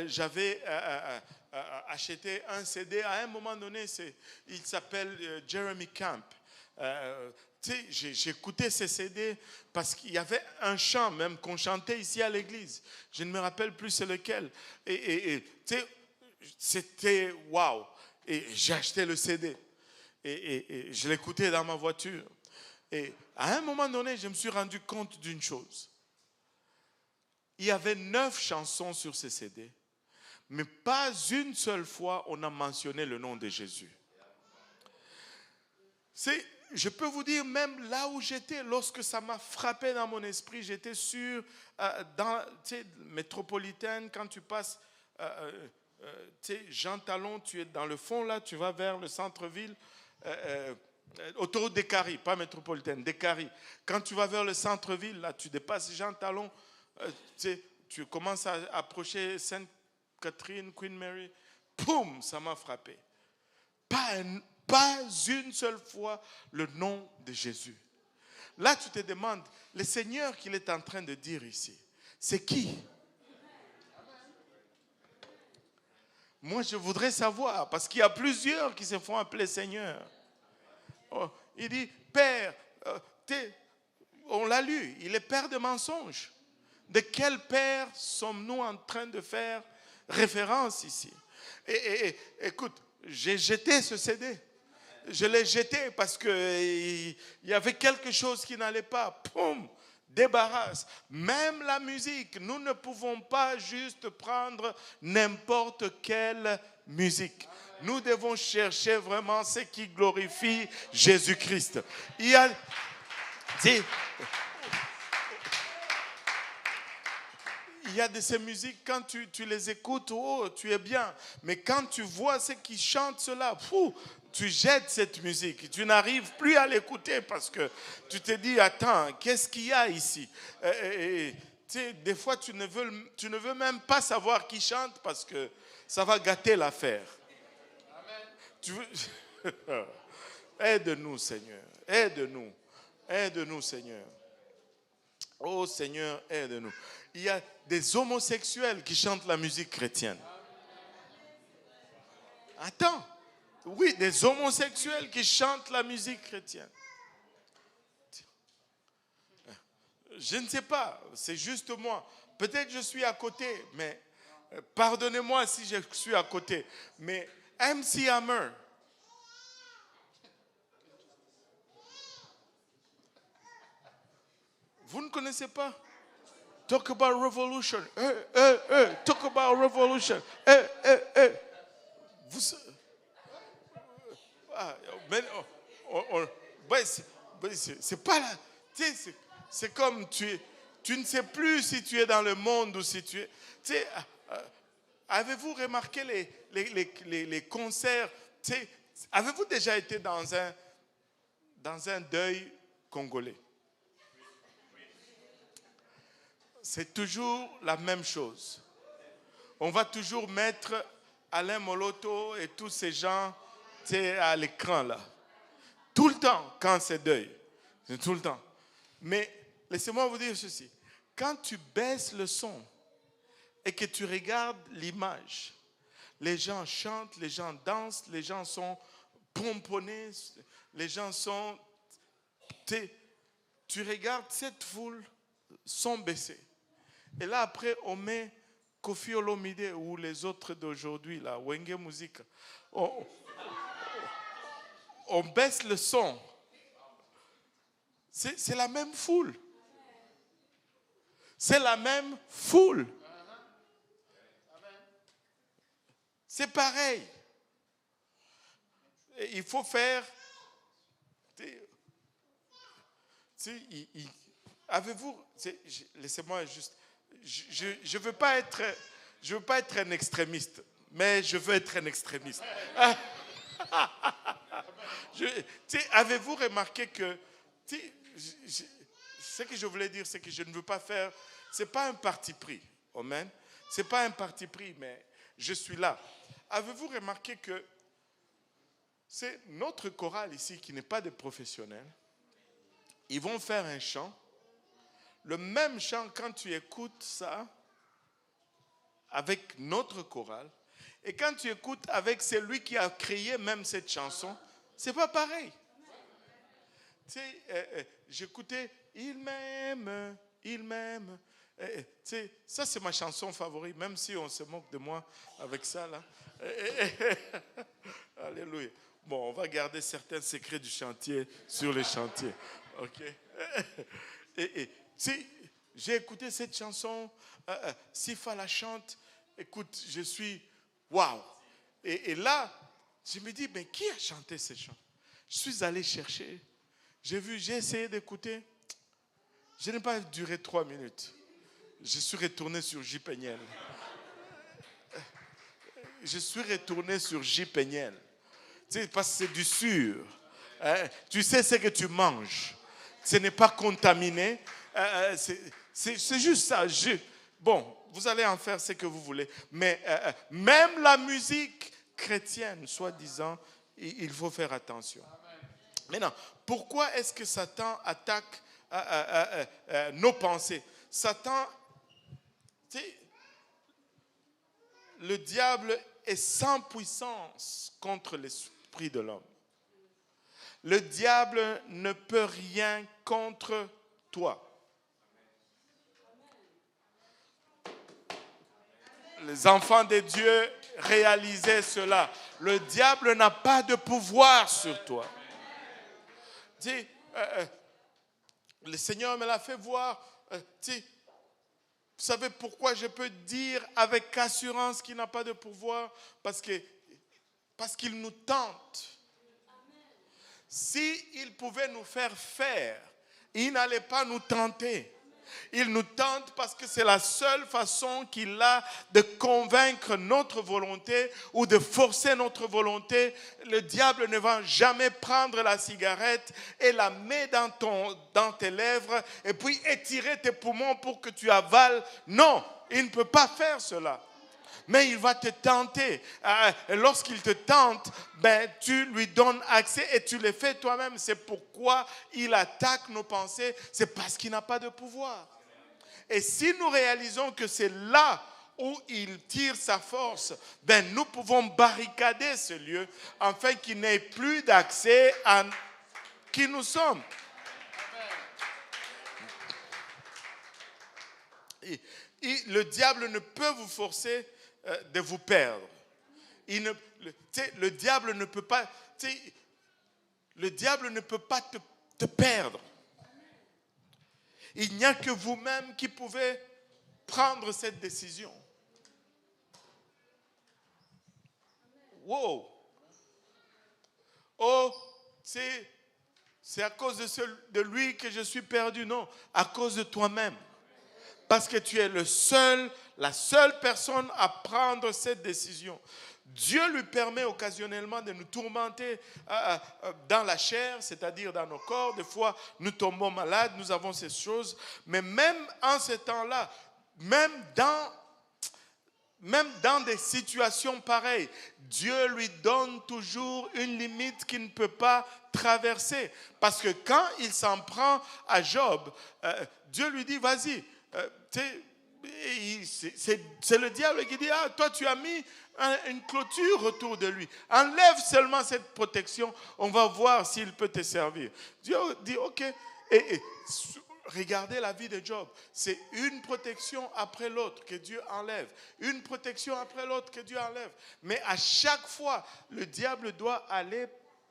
j'avais acheté un CD. À un moment donné, il s'appelle Jeremy Camp. J'ai écouté ces CD parce qu'il y avait un chant même qu'on chantait ici à l'église. Je ne me rappelle plus c'est lequel. Et c'était waouh. Et j'ai acheté le CD. Et je l'écoutais dans ma voiture. Et à un moment donné, je me suis rendu compte d'une chose. Il y avait 9 chansons sur ces CD. Mais pas une seule fois on a mentionné le nom de Jésus. Je peux vous dire, même là où j'étais, lorsque ça m'a frappé dans mon esprit, j'étais sûr, dans métropolitaine, quand tu passes, Jean Talon, tu es dans le fond là, tu vas vers le centre-ville, autoroute des Caries, pas métropolitaine, des Caries. Quand tu vas vers le centre-ville, là, tu dépasses Jean Talon, tu commences à approcher Sainte-Catherine, Queen Mary, poum, ça m'a frappé. Pas une seule fois le nom de Jésus. Là, tu te demandes, le Seigneur qu'il est en train de dire ici, c'est qui? Moi, je voudrais savoir, parce qu'il y a plusieurs qui se font appeler Seigneur. Oh, il dit, Père, on l'a lu, il est Père de mensonges. De quel Père sommes-nous en train de faire référence ici? Et écoute, j'ai jeté ce CD. Je l'ai jeté parce qu'il y avait quelque chose qui n'allait pas. Poum, débarrasse. Même la musique, nous ne pouvons pas juste prendre n'importe quelle musique. Nous devons chercher vraiment ce qui glorifie Jésus-Christ. Il y a de ces musiques, quand tu les écoutes, oh, tu es bien. Mais quand tu vois ceux qui chantent cela, tu jettes cette musique. Tu n'arrives plus à l'écouter parce que tu te dis, attends, qu'est-ce qu'il y a ici? Des fois, tu ne veux même pas savoir qui chante parce que ça va gâter l'affaire. Aide-nous, Seigneur. Aide-nous. Aide-nous, Seigneur. Oh, Seigneur, aide-nous. Il y a des homosexuels qui chantent la musique chrétienne. Attends. Oui, des homosexuels qui chantent la musique chrétienne. Je ne sais pas, c'est juste moi. Peut-être je suis à côté, mais pardonnez-moi si je suis à côté. Mais MC Hammer, vous ne connaissez pas? Talk about revolution. Talk about revolution. Vous, mais c'est pas là. C'est comme tu ne sais plus si tu es dans le monde ou si tu es. Avez-vous remarqué les concerts? Avez-vous déjà été dans un deuil congolais? C'est toujours la même chose. On va toujours mettre Alain Moloto et tous ces gens à l'écran là. Tout le temps, quand c'est deuil. C'est tout le temps. Mais laissez-moi vous dire ceci. Quand tu baisses le son et que tu regardes l'image, les gens chantent, les gens dansent, les gens sont pomponnés, les gens sont... Tu regardes cette foule, sont baissés. Et là, après, on met Koffi Olomide ou les autres d'aujourd'hui, là, Wenge Music. On baisse le son. C'est la même foule. C'est la même foule. C'est pareil. Il faut faire... Avez-vous... Laissez-moi juste... Je veux pas être un extrémiste, mais je veux être un extrémiste. Avez-vous remarqué que... ce que je voulais dire, c'est que je ne veux pas faire... C'est pas un parti pris. Amen. C'est pas un parti pris, mais je suis là. Avez-vous remarqué que c'est notre chorale ici qui n'est pas des professionnels. Ils vont faire un chant. Le même chant, quand tu écoutes ça avec notre chorale, et quand tu écoutes avec celui qui a créé même cette chanson, c'est pas pareil. Tu sais, j'écoutais « Il m'aime, il m'aime ». Ça, c'est ma chanson favorite, même si on se moque de moi avec ça, là. Alléluia. Bon, on va garder certains secrets du chantier sur les chantiers. OK? J'ai écouté cette chanson, Sifa la chante, écoute, je suis, waouh. Et là, je me dis, mais qui a chanté cette chanson? Je suis allé chercher, j'ai essayé d'écouter, je n'ai pas duré 3 minutes. Je suis retourné sur J. Peniel. Je suis retourné sur J. Peniel. Tu sais, parce que c'est du sûr. Tu sais ce que tu manges. Ce n'est pas contaminé. C'est juste ça. Bon, vous allez en faire ce que vous voulez. Mais même la musique chrétienne, soi-disant, il faut faire attention. Maintenant, pourquoi est-ce que Satan attaque nos pensées? Satan, tu sais, le diable est sans puissance contre l'esprit de l'homme. Le diable ne peut rien contre toi. Les enfants de Dieu réalisaient cela. Le diable n'a pas de pouvoir sur toi. Dis, le Seigneur me l'a fait voir. Vous savez pourquoi je peux dire avec assurance qu'il n'a pas de pouvoir? Parce qu'il nous tente. S'il pouvait nous faire, il n'allait pas nous tenter. Il nous tente parce que c'est la seule façon qu'il a de convaincre notre volonté ou de forcer notre volonté. Le diable ne va jamais prendre la cigarette et la mettre dans tes lèvres et puis étirer tes poumons pour que tu avales. Non, il ne peut pas faire cela. Mais il va te tenter. Lorsqu'il te tente, tu lui donnes accès et tu le fais toi-même. C'est pourquoi il attaque nos pensées. C'est parce qu'il n'a pas de pouvoir. Et si nous réalisons que c'est là où il tire sa force, ben nous pouvons barricader ce lieu afin qu'il n'ait plus d'accès à qui nous sommes. Et le diable ne peut vous forcer de vous perdre. Le diable ne peut pas, te perdre. Il n'y a que vous-même qui pouvez prendre cette décision. Wow. Oh, c'est à cause de lui que je suis perdu. Non, à cause de toi-même. Parce que tu es la seule personne à prendre cette décision. Dieu lui permet occasionnellement de nous tourmenter dans la chair, c'est-à-dire dans nos corps. Des fois, nous tombons malades, nous avons ces choses. Mais même en ce temps-là, même dans des situations pareilles, Dieu lui donne toujours une limite qu'il ne peut pas traverser. Parce que quand il s'en prend à Job, Dieu lui dit, vas-y. C'est le diable qui dit, ah, toi tu as mis une clôture autour de lui. Enlève seulement cette protection, on va voir s'il peut te servir. Dieu dit, ok. Et regardez la vie de Job. C'est une protection après l'autre que Dieu enlève. Une protection après l'autre que Dieu enlève. Mais à chaque fois, le diable doit aller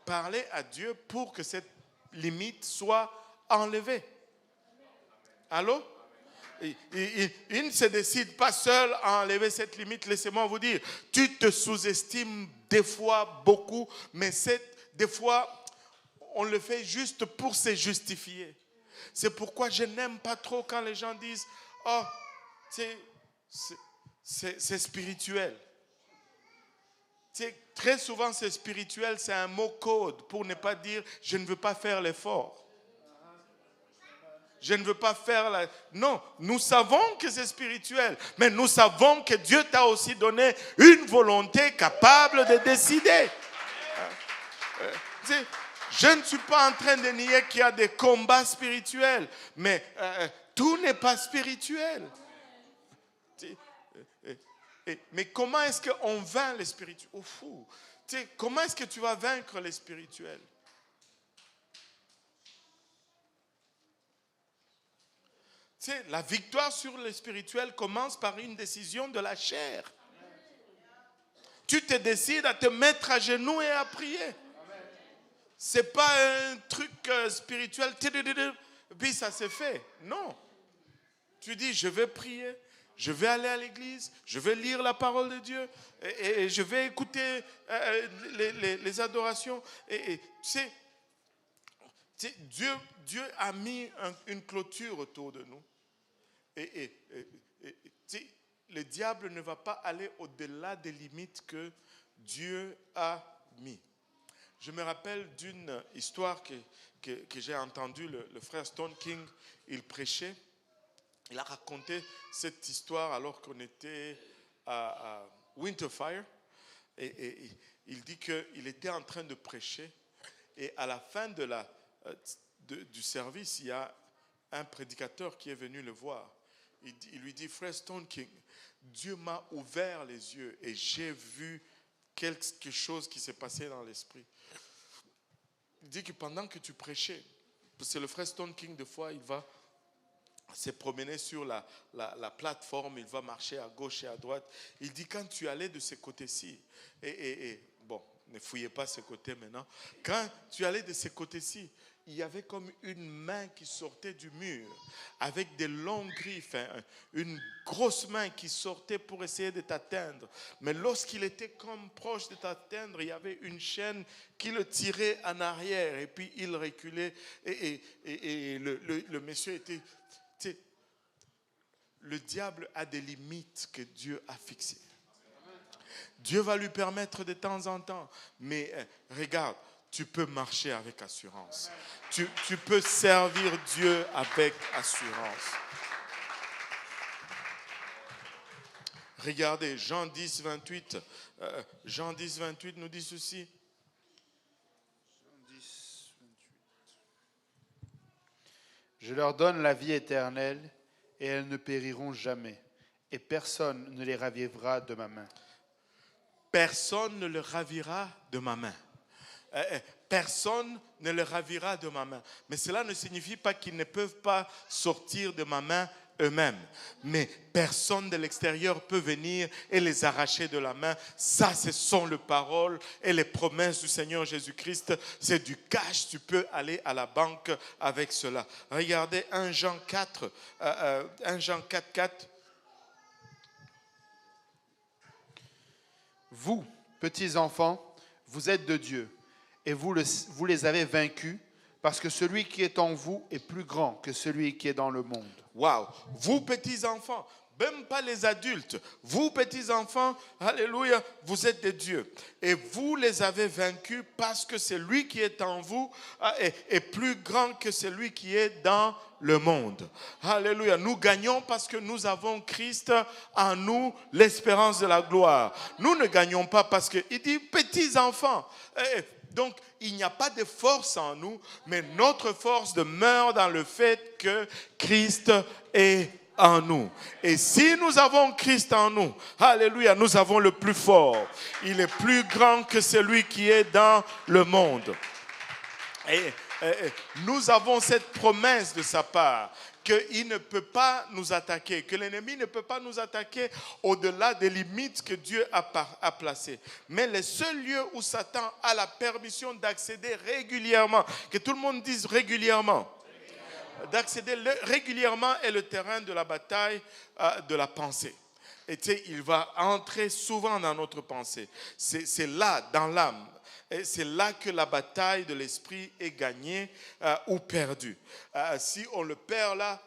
parler à Dieu pour que cette limite soit enlevée. Allô? Il ne se décide pas seul à enlever cette limite. Laissez-moi vous dire, tu te sous-estimes des fois beaucoup, mais des fois, on le fait juste pour se justifier. C'est pourquoi je n'aime pas trop quand les gens disent, oh, c'est spirituel. Très souvent, c'est spirituel, c'est un mot code pour ne pas dire, je ne veux pas faire l'effort. Je ne veux pas faire la... Non, nous savons que c'est spirituel, mais nous savons que Dieu t'a aussi donné une volonté capable de décider. Je ne suis pas en train de nier qu'il y a des combats spirituels, mais tout n'est pas spirituel. Mais comment est-ce qu'on vainc les spirituels? Oh, fou. Comment est-ce que tu vas vaincre les spirituels? La victoire sur le spirituel commence par une décision de la chair. Tu te décides à te mettre à genoux et à prier. Ce n'est pas un truc spirituel, puis ça se fait. Non. Tu dis, je vais prier, je vais aller à l'église, je vais lire la parole de Dieu, et je vais écouter les adorations. Dieu a mis une clôture autour de nous. Le diable ne va pas aller au-delà des limites que Dieu a mis. Je me rappelle d'une histoire que j'ai entendue, le frère Stone King, il prêchait. Il a raconté cette histoire alors qu'on était à Winterfire. Et il dit qu'il était en train de prêcher. Et à la fin du service, il y a un prédicateur qui est venu le voir. Il lui dit, frère Stone King, Dieu m'a ouvert les yeux et j'ai vu quelque chose qui s'est passé dans l'esprit. Il dit que pendant que tu prêchais, parce que le frère Stone King, des fois, il va se promener sur la plateforme, il va marcher à gauche et à droite. Il dit, quand tu allais de ce côté-ci, bon, ne fouillez pas ce côté maintenant, quand tu allais de ce côté-ci, il y avait comme une main qui sortait du mur avec des longues griffes, une grosse main qui sortait pour essayer de t'atteindre. Mais lorsqu'il était comme proche de t'atteindre, il y avait une chaîne qui le tirait en arrière et puis il reculait et le monsieur était... Le diable a des limites que Dieu a fixées. Dieu va lui permettre de temps en temps, mais regarde, tu peux marcher avec assurance. Tu peux servir Dieu avec assurance. Regardez, Jean 10, 28. Jean 10, 28 nous dit ceci. Jean 10, 28. Je leur donne la vie éternelle et elles ne périront jamais. et personne ne les ravira de ma main. Personne ne le ravira de ma main. Personne ne le ravira de ma main. Mais cela ne signifie pas qu'ils ne peuvent pas sortir de ma main eux-mêmes. Mais personne de l'extérieur peut venir et les arracher de la main. Ça, ce sont les paroles et les promesses du Seigneur Jésus-Christ. C'est du cash. Tu peux aller à la banque avec cela. Regardez 1 Jean 4, 1 Jean 4, 4. Vous, petits enfants, vous êtes de Dieu, et vous les avez vaincus, parce que celui qui est en vous est plus grand que celui qui est dans le monde. Waouh! Vous, petits enfants, même pas les adultes, vous, petits enfants, alléluia, vous êtes de Dieu. Et vous les avez vaincus parce que celui qui est en vous est plus grand que celui qui est dans le monde. Alléluia. Nous gagnons parce que nous avons Christ en nous, l'espérance de la gloire. Nous ne gagnons pas parce qu'il dit petits enfants. Donc, il n'y a pas de force en nous, mais notre force demeure dans le fait que Christ est en nous. Et si nous avons Christ en nous, alléluia, nous avons le plus fort. Il est plus grand que celui qui est dans le monde. Et nous avons cette promesse de sa part qu'il ne peut pas nous attaquer, que l'ennemi ne peut pas nous attaquer au-delà des limites que Dieu a placées. Mais les seuls lieux où Satan a la permission d'accéder régulièrement, que tout le monde dise régulièrement, d'accéder régulièrement est le terrain de la bataille de la pensée. Et tu sais, il va entrer souvent dans notre pensée. C'est là, dans l'âme. Et c'est là que la bataille de l'esprit est gagnée ou perdue. Si on le perd là,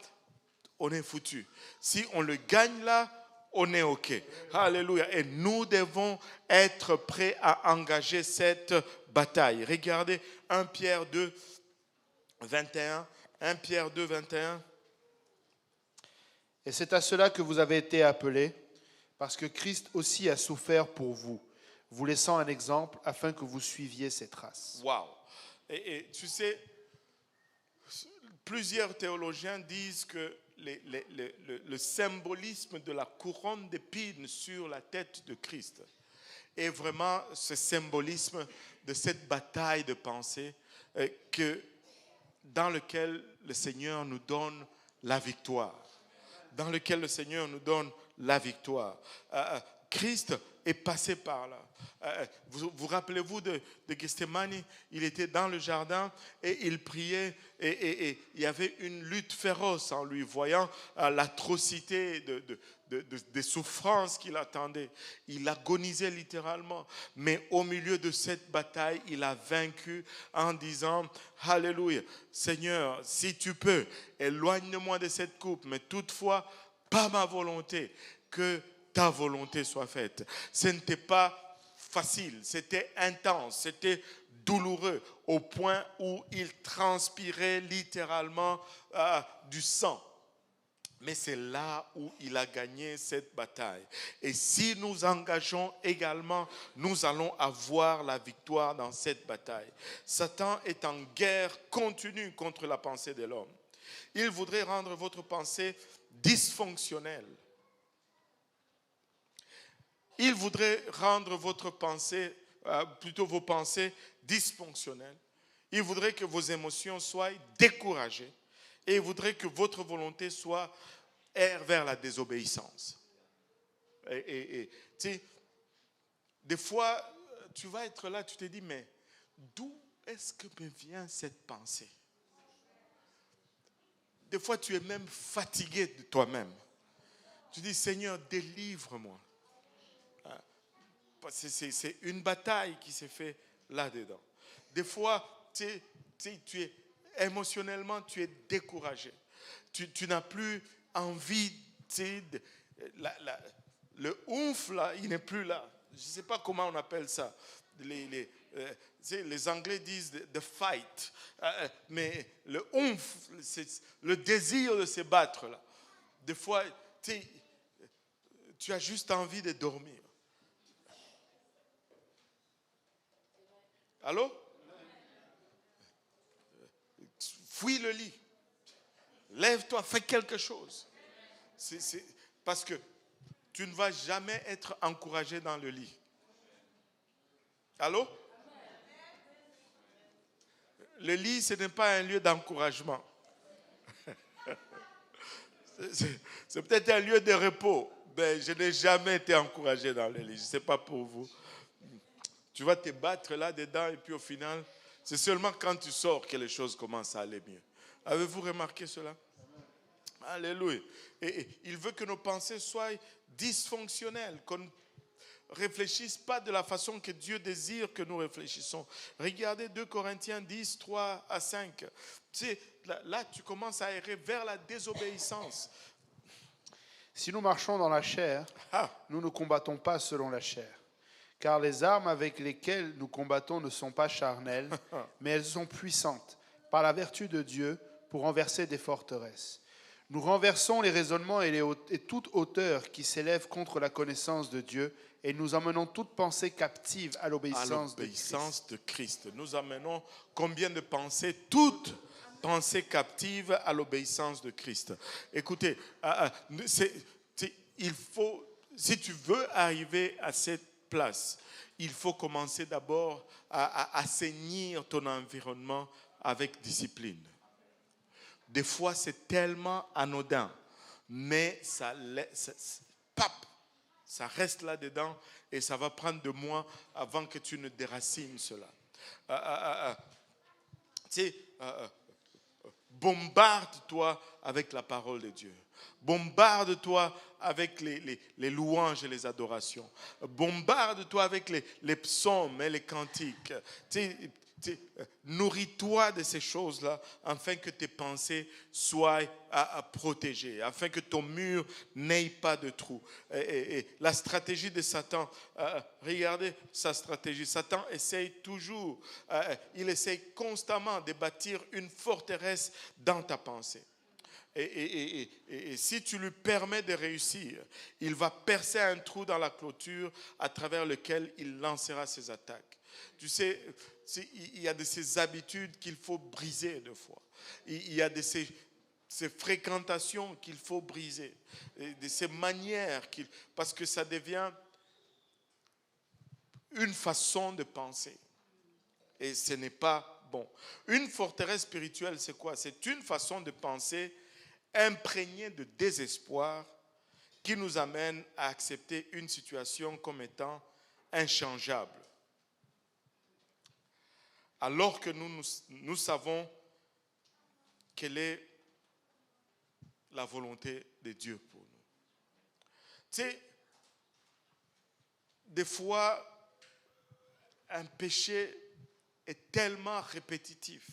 on est foutu. Si on le gagne là, on est OK. Alléluia. Et nous devons être prêts à engager cette bataille. Regardez 1 Pierre 2, 21. 1 Pierre 2, 21. Et c'est à cela que vous avez été appelés, parce que Christ aussi a souffert pour vous, vous laissant un exemple afin que vous suiviez ses traces. Waouh! Et tu sais, plusieurs théologiens disent que le symbolisme de la couronne d'épines sur la tête de Christ est vraiment ce symbolisme de cette bataille de pensée dans lequel le Seigneur nous donne la victoire. Dans lequel le Seigneur nous donne la victoire. Christ est passé par là. Vous rappelez-vous de Gethsémani? Il était dans le jardin et il priait et il y avait une lutte féroce en lui, voyant l'atrocité des souffrances qu'il attendait. Il agonisait littéralement. Mais au milieu de cette bataille, il a vaincu en disant « Alléluia, Seigneur, si tu peux, éloigne-moi de cette coupe, mais toutefois, pas ma volonté, que ta volonté soit faite. » Ce n'était pas facile, c'était intense, c'était douloureux, au point où il transpirait littéralement du sang. Mais c'est là où il a gagné cette bataille. Et si nous engageons également, nous allons avoir la victoire dans cette bataille. Satan est en guerre continue contre la pensée de l'homme. Il voudrait rendre votre pensée dysfonctionnelle. Il voudrait rendre votre pensée, plutôt vos pensées dysfonctionnelles. Il voudrait que vos émotions soient découragées. Et il voudrait que votre volonté soit vers la désobéissance. Et tu sais, des fois, tu vas être là, tu te dis, mais d'où est-ce que me vient cette pensée? Des fois, tu es même fatigué de toi-même. Tu dis, Seigneur, délivre-moi. C'est une bataille qui s'est faite là-dedans. Des fois, tu es émotionnellement, tu es découragé. Tu n'as plus envie, le ouf là, il n'est plus là. Je ne sais pas comment on appelle ça. Les Anglais disent the fight, mais le ouf, c'est le désir de se battre là. Des fois, tu as juste envie de dormir. Allô? Fuis le lit. Lève-toi, fais quelque chose. Parce que tu ne vas jamais être encouragé dans le lit. Allô? Le lit, ce n'est pas un lieu d'encouragement. C'est peut-être un lieu de repos. Mais je n'ai jamais été encouragé dans le lit. Je ne sais pas pour vous. Tu vas te battre là-dedans et puis au final, c'est seulement quand tu sors que les choses commencent à aller mieux. Avez-vous remarqué cela? Alléluia. Et il veut que nos pensées soient dysfonctionnelles, qu'on ne réfléchisse pas de la façon que Dieu désire que nous réfléchissons. Regardez 2 Corinthiens 10, 3 à 5. Tu sais, là, tu commences à errer vers la désobéissance. Si nous marchons dans la chair, nous ne combattons pas selon la chair. Car les armes avec lesquelles nous combattons ne sont pas charnelles, mais elles sont puissantes, par la vertu de Dieu, pour renverser des forteresses. Nous renversons les raisonnements et toute hauteur qui s'élève contre la connaissance de Dieu, et nous emmenons toute pensée captive à l'obéissance de Christ. Nous amenons combien de pensées? Toutes pensées captives à l'obéissance de Christ. Écoutez, il faut, si tu veux arriver à cette place, il faut commencer d'abord à assainir ton environnement avec discipline. Des fois, c'est tellement anodin, mais ça reste là-dedans et ça va prendre de mois avant que tu ne déracines cela. Bombarde-toi avec la parole de Dieu. Bombarde-toi avec les louanges et les adorations. Bombarde-toi avec les psaumes et les cantiques. Nourris-toi de ces choses-là afin que tes pensées soient protégées, afin que ton mur n'ait pas de trous. Et la stratégie de Satan, regardez sa stratégie. Satan essaye toujours, il essaye constamment de bâtir une forteresse dans ta pensée. Et si tu lui permets de réussir, il va percer un trou dans la clôture à travers lequel il lancera ses attaques. Tu sais, il y a de ces habitudes qu'il faut briser deux fois. Il y a de ces fréquentations qu'il faut briser. De ces manières, parce que ça devient une façon de penser. Et ce n'est pas bon. Une forteresse spirituelle, c'est quoi? C'est une façon de penser imprégnée de désespoir qui nous amène à accepter une situation comme étant inchangeable. Alors que nous savons quelle est la volonté de Dieu pour nous. Tu sais, des fois, un péché est tellement répétitif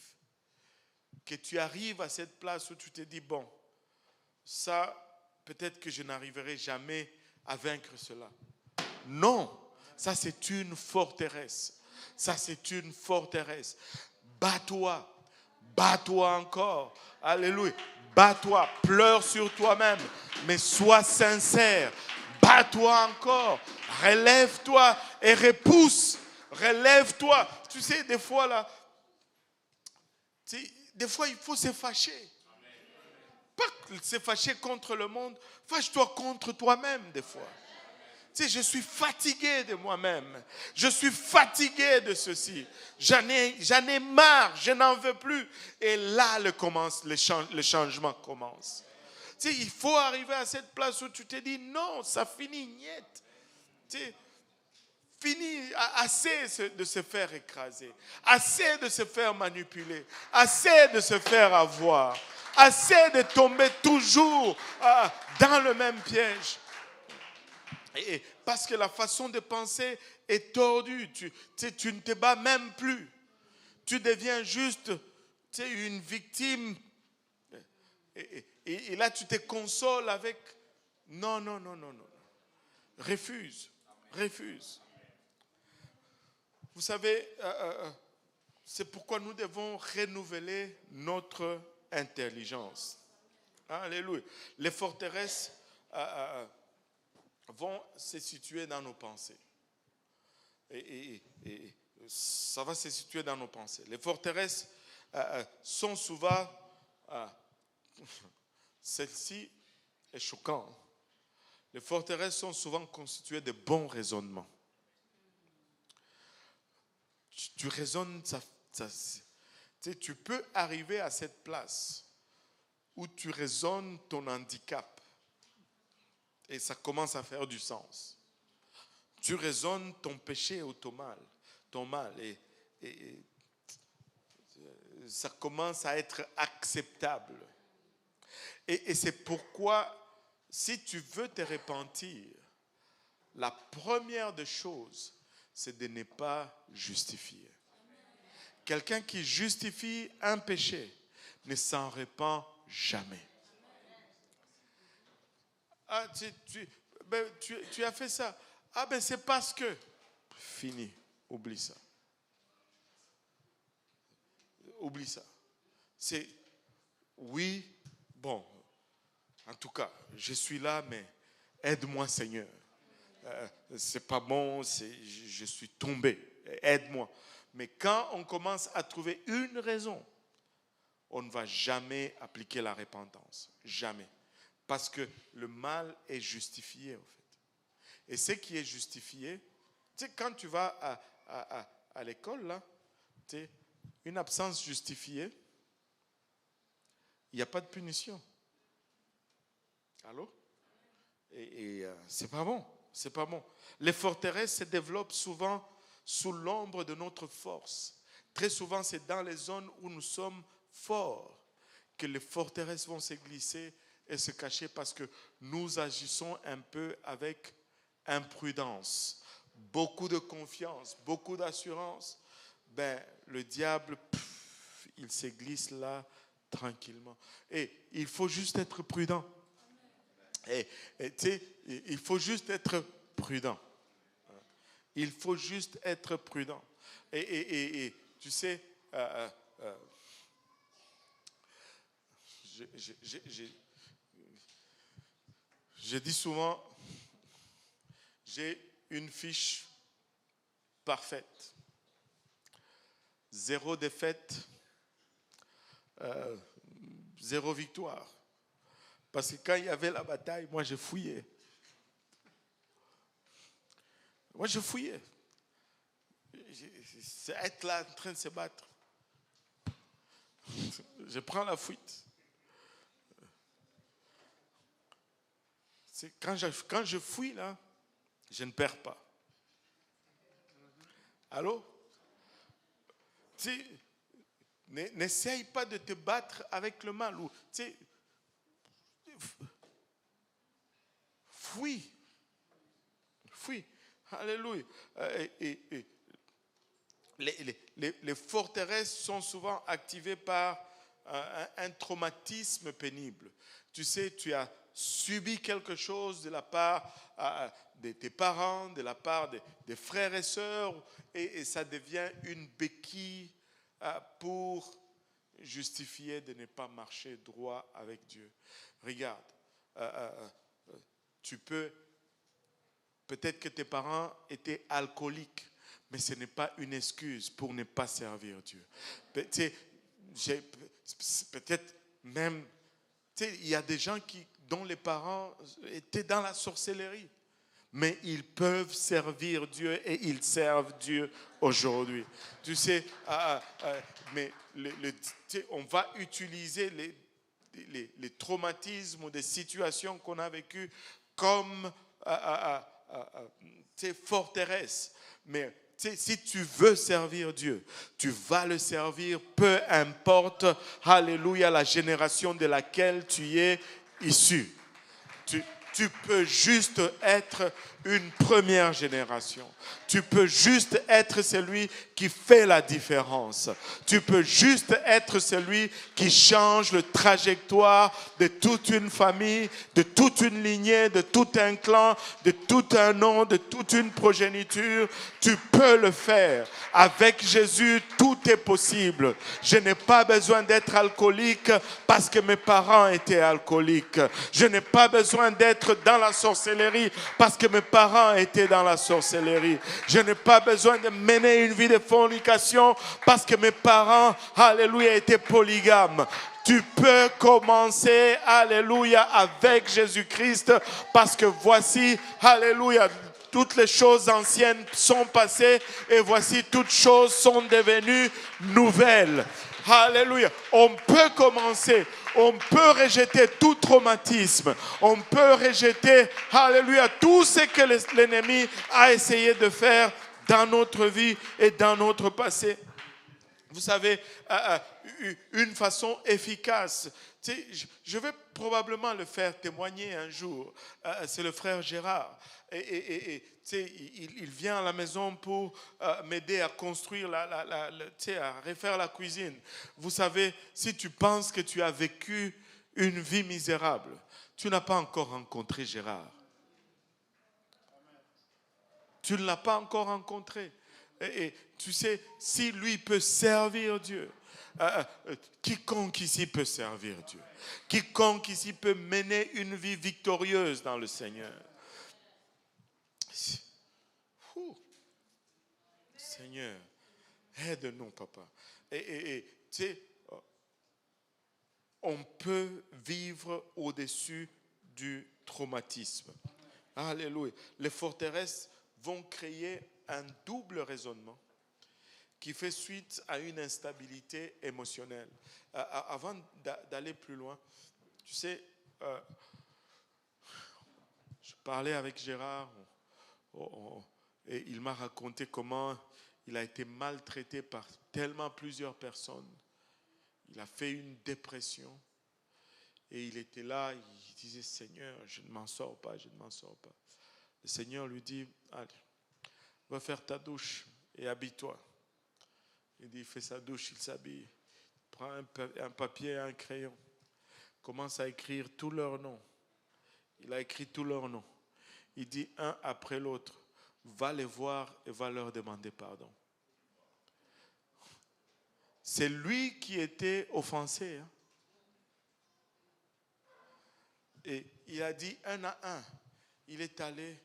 que tu arrives à cette place où tu te dis, bon, ça, peut-être que je n'arriverai jamais à vaincre cela. Non, ça c'est une forteresse. Ça, c'est une forteresse. Bats-toi. Bats-toi encore. Alléluia. Bats-toi. Pleure sur toi-même. Mais sois sincère. Bats-toi encore. Relève-toi et repousse. Relève-toi. Tu sais, des fois, là, des fois, il faut se fâcher. Pas se fâcher contre le monde. Fâche-toi contre toi-même, des fois. Tu sais, je suis fatigué de moi-même. Je suis fatigué de ceci. J'en ai marre. Je n'en veux plus. Et là, le changement commence. Tu sais, il faut arriver à cette place où tu te dis, non, ça finit, niet. Tu sais, fini, assez de se faire écraser. Assez de se faire manipuler. Assez de se faire avoir. Assez de tomber toujours dans le même piège. Et parce que la façon de penser est tordue. Tu ne te bats même plus. Tu deviens juste une victime. Et là, tu te consoles avec... Non. Refuse. Vous savez, c'est pourquoi nous devons renouveler notre intelligence. Alléluia. Les forteresses... vont se situer dans nos pensées. Et ça va se situer dans nos pensées. Les forteresses sont souvent... celle-ci est choquante. Les forteresses sont souvent constituées de bons raisonnements. Tu raisonnes, tu peux arriver à cette place où tu raisonnes ton handicap et ça commence à faire du sens. Tu raisonnes ton péché ou ton mal et ça commence à être acceptable. Et c'est pourquoi, si tu veux te repentir, la première des choses, c'est de ne pas justifier. Quelqu'un qui justifie un péché ne s'en repent jamais. Ah, tu as fait ça. Ah ben c'est parce que. Fini, oublie ça. Oublie ça. C'est, oui, bon, en tout cas, je suis là, mais aide-moi Seigneur. C'est pas bon, je suis tombé, aide-moi. Mais quand on commence à trouver une raison, on ne va jamais appliquer la repentance. Jamais. Parce que le mal est justifié, en fait. Et ce qui est justifié, tu sais, quand tu vas à l'école, là, tu sais, une absence justifiée, il n'y a pas de punition. Allô? Et c'est pas bon. C'est pas bon. Les forteresses se développent souvent sous l'ombre de notre force. Très souvent, c'est dans les zones où nous sommes forts que les forteresses vont se glisser et se cacher parce que nous agissons un peu avec imprudence, beaucoup de confiance, beaucoup d'assurance. Ben, le diable, il se glisse là tranquillement. Et il faut juste être prudent. Et tu sais, il faut juste être prudent. Il faut juste être prudent. Et tu sais, je dis souvent, j'ai une fiche parfaite. 0 défaite, 0 victoire. Parce que quand il y avait la bataille, moi je fouillais. Moi je fouillais. C'est être là en train de se battre. Je prends la fuite. C'est quand je fouille là, je ne perds pas. Allô? Tu sais, n'essaye pas de te battre avec le mal. Ou, tu sais, fuis. Alléluia. Les forteresses sont souvent activées par un traumatisme pénible. Tu sais, tu as subi quelque chose de la part de tes parents, de la part des frères et sœurs, et ça devient une béquille pour justifier de ne pas marcher droit avec Dieu. Regarde, peut-être que tes parents étaient alcooliques, mais ce n'est pas une excuse pour ne pas servir Dieu. Peut-être même, il y a des gens dont les parents étaient dans la sorcellerie, mais ils peuvent servir Dieu et ils servent Dieu aujourd'hui. Tu sais, mais on va utiliser les traumatismes ou des situations qu'on a vécues comme forteresses. Mais si tu veux servir Dieu, tu vas le servir, peu importe, alléluia, la génération de laquelle tu es issu. Tu peux juste être une première génération. Tu peux juste être celui qui fait la différence. Tu peux juste être celui qui change la trajectoire de toute une famille, de toute une lignée, de tout un clan, de tout un nom, de toute une progéniture. Tu peux le faire. Avec Jésus, tout est possible. Je n'ai pas besoin d'être alcoolique parce que mes parents étaient alcooliques. Je n'ai pas besoin d'être dans la sorcellerie parce que mes parents étaient dans la sorcellerie. Je n'ai pas besoin de mener une vie de fornication parce que mes parents, alléluia, étaient polygames. Tu peux commencer, alléluia, avec Jésus-Christ, parce que voici, alléluia, toutes les choses anciennes sont passées et voici toutes choses sont devenues nouvelles. Alléluia. On peut commencer, on peut rejeter tout traumatisme, on peut rejeter, alléluia, tout ce que l'ennemi a essayé de faire dans notre vie et dans notre passé. Vous savez, une façon efficace, je vais probablement le faire témoigner un jour, c'est le frère Gérard. Il vient à la maison pour m'aider à construire, à refaire la cuisine. Vous savez, si tu penses que tu as vécu une vie misérable, tu n'as pas encore rencontré Gérard. Tu ne l'as pas encore rencontré. Et tu sais, si lui peut servir Dieu, quiconque ici peut servir Dieu. Quiconque ici peut mener une vie victorieuse dans le Seigneur. Seigneur, aide-nous, papa. Et tu sais, on peut vivre au-dessus du traumatisme. Alléluia. Les forteresses vont créer un double raisonnement qui fait suite à une instabilité émotionnelle. Avant d'aller plus loin, tu sais, je parlais avec Gérard et il m'a raconté comment il a été maltraité par tellement plusieurs personnes. Il a fait une dépression et il était là, il disait, Seigneur, je ne m'en sors pas, je ne m'en sors pas. Le Seigneur lui dit, allez, va faire ta douche et habille-toi. Il dit, il fait sa douche, il s'habille. Il prend un papier et un crayon. Commence à écrire tous leurs noms. Il a écrit tous leurs noms. Il dit, un après l'autre, va les voir et va leur demander pardon. C'est lui qui était offensé. Hein? Et il a dit un à un. Il est allé,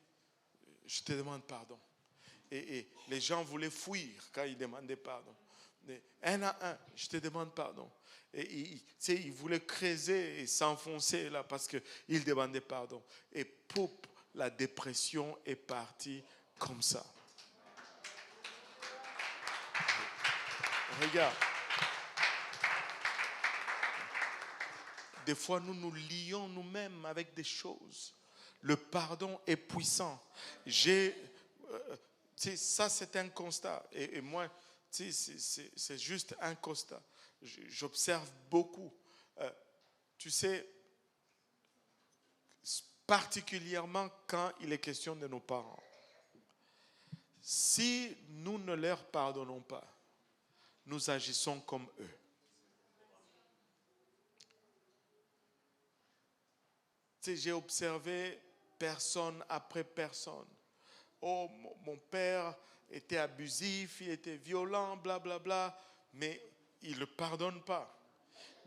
je te demande pardon. Et les gens voulaient fuir quand il demandait pardon. Mais un à un, je te demande pardon. Et il voulait creuser et s'enfoncer là parce qu'il demandait pardon. Et poup, la dépression est partie comme ça. Regarde. Des fois, nous nous lions nous-mêmes avec des choses. Le pardon est puissant. Ça, c'est un constat. Et moi, c'est juste un constat. J'observe beaucoup. Tu sais, particulièrement quand il est question de nos parents. Si nous ne leur pardonnons pas, nous agissons comme eux. Tu sais, j'ai observé personne après personne. Oh, mon père était abusif, il était violent, blablabla, mais il ne le pardonne pas.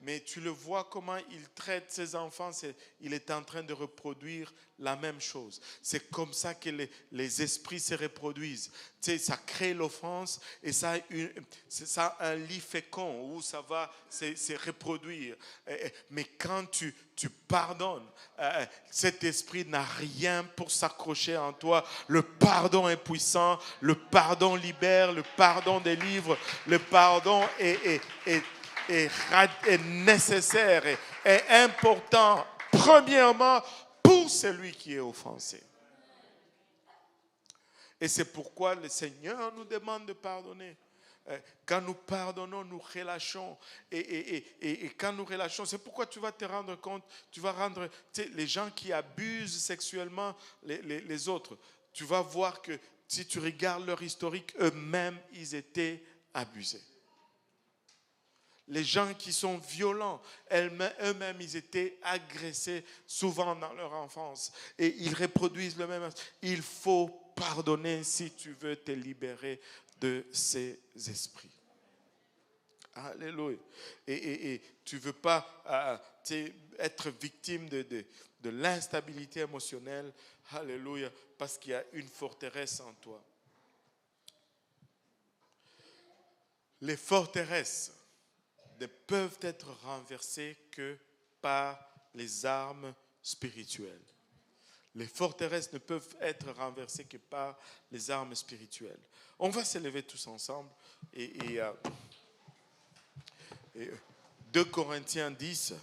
Mais tu le vois comment il traite ses enfants, il est en train de reproduire la même chose. C'est comme ça que les esprits se reproduisent. Tu sais, ça crée l'offense et ça a un lit fécond où ça va se reproduire. Mais quand tu pardonnes, cet esprit n'a rien pour s'accrocher en toi. Le pardon est puissant, le pardon libère, le pardon délivre, le pardon est nécessaire et est important, premièrement, pour celui qui est offensé. Et c'est pourquoi le Seigneur nous demande de pardonner. Quand nous pardonnons, nous relâchons. Et quand nous relâchons, c'est pourquoi tu vas te rendre compte, tu vas rendre, les gens qui abusent sexuellement les autres, tu vas voir que si tu regardes leur historique, eux-mêmes, ils étaient abusés. Les gens qui sont violents, eux-mêmes, ils étaient agressés souvent dans leur enfance. Et ils reproduisent le même. Il faut pardonner si tu veux te libérer de ces esprits. Alléluia. Et tu ne veux pas être victime de l'instabilité émotionnelle. Alléluia. Parce qu'il y a une forteresse en toi. Les forteresses ne peuvent être renversées que par les armes spirituelles. Les forteresses ne peuvent être renversées que par les armes spirituelles. On va se lever tous ensemble et 2 Corinthiens 10.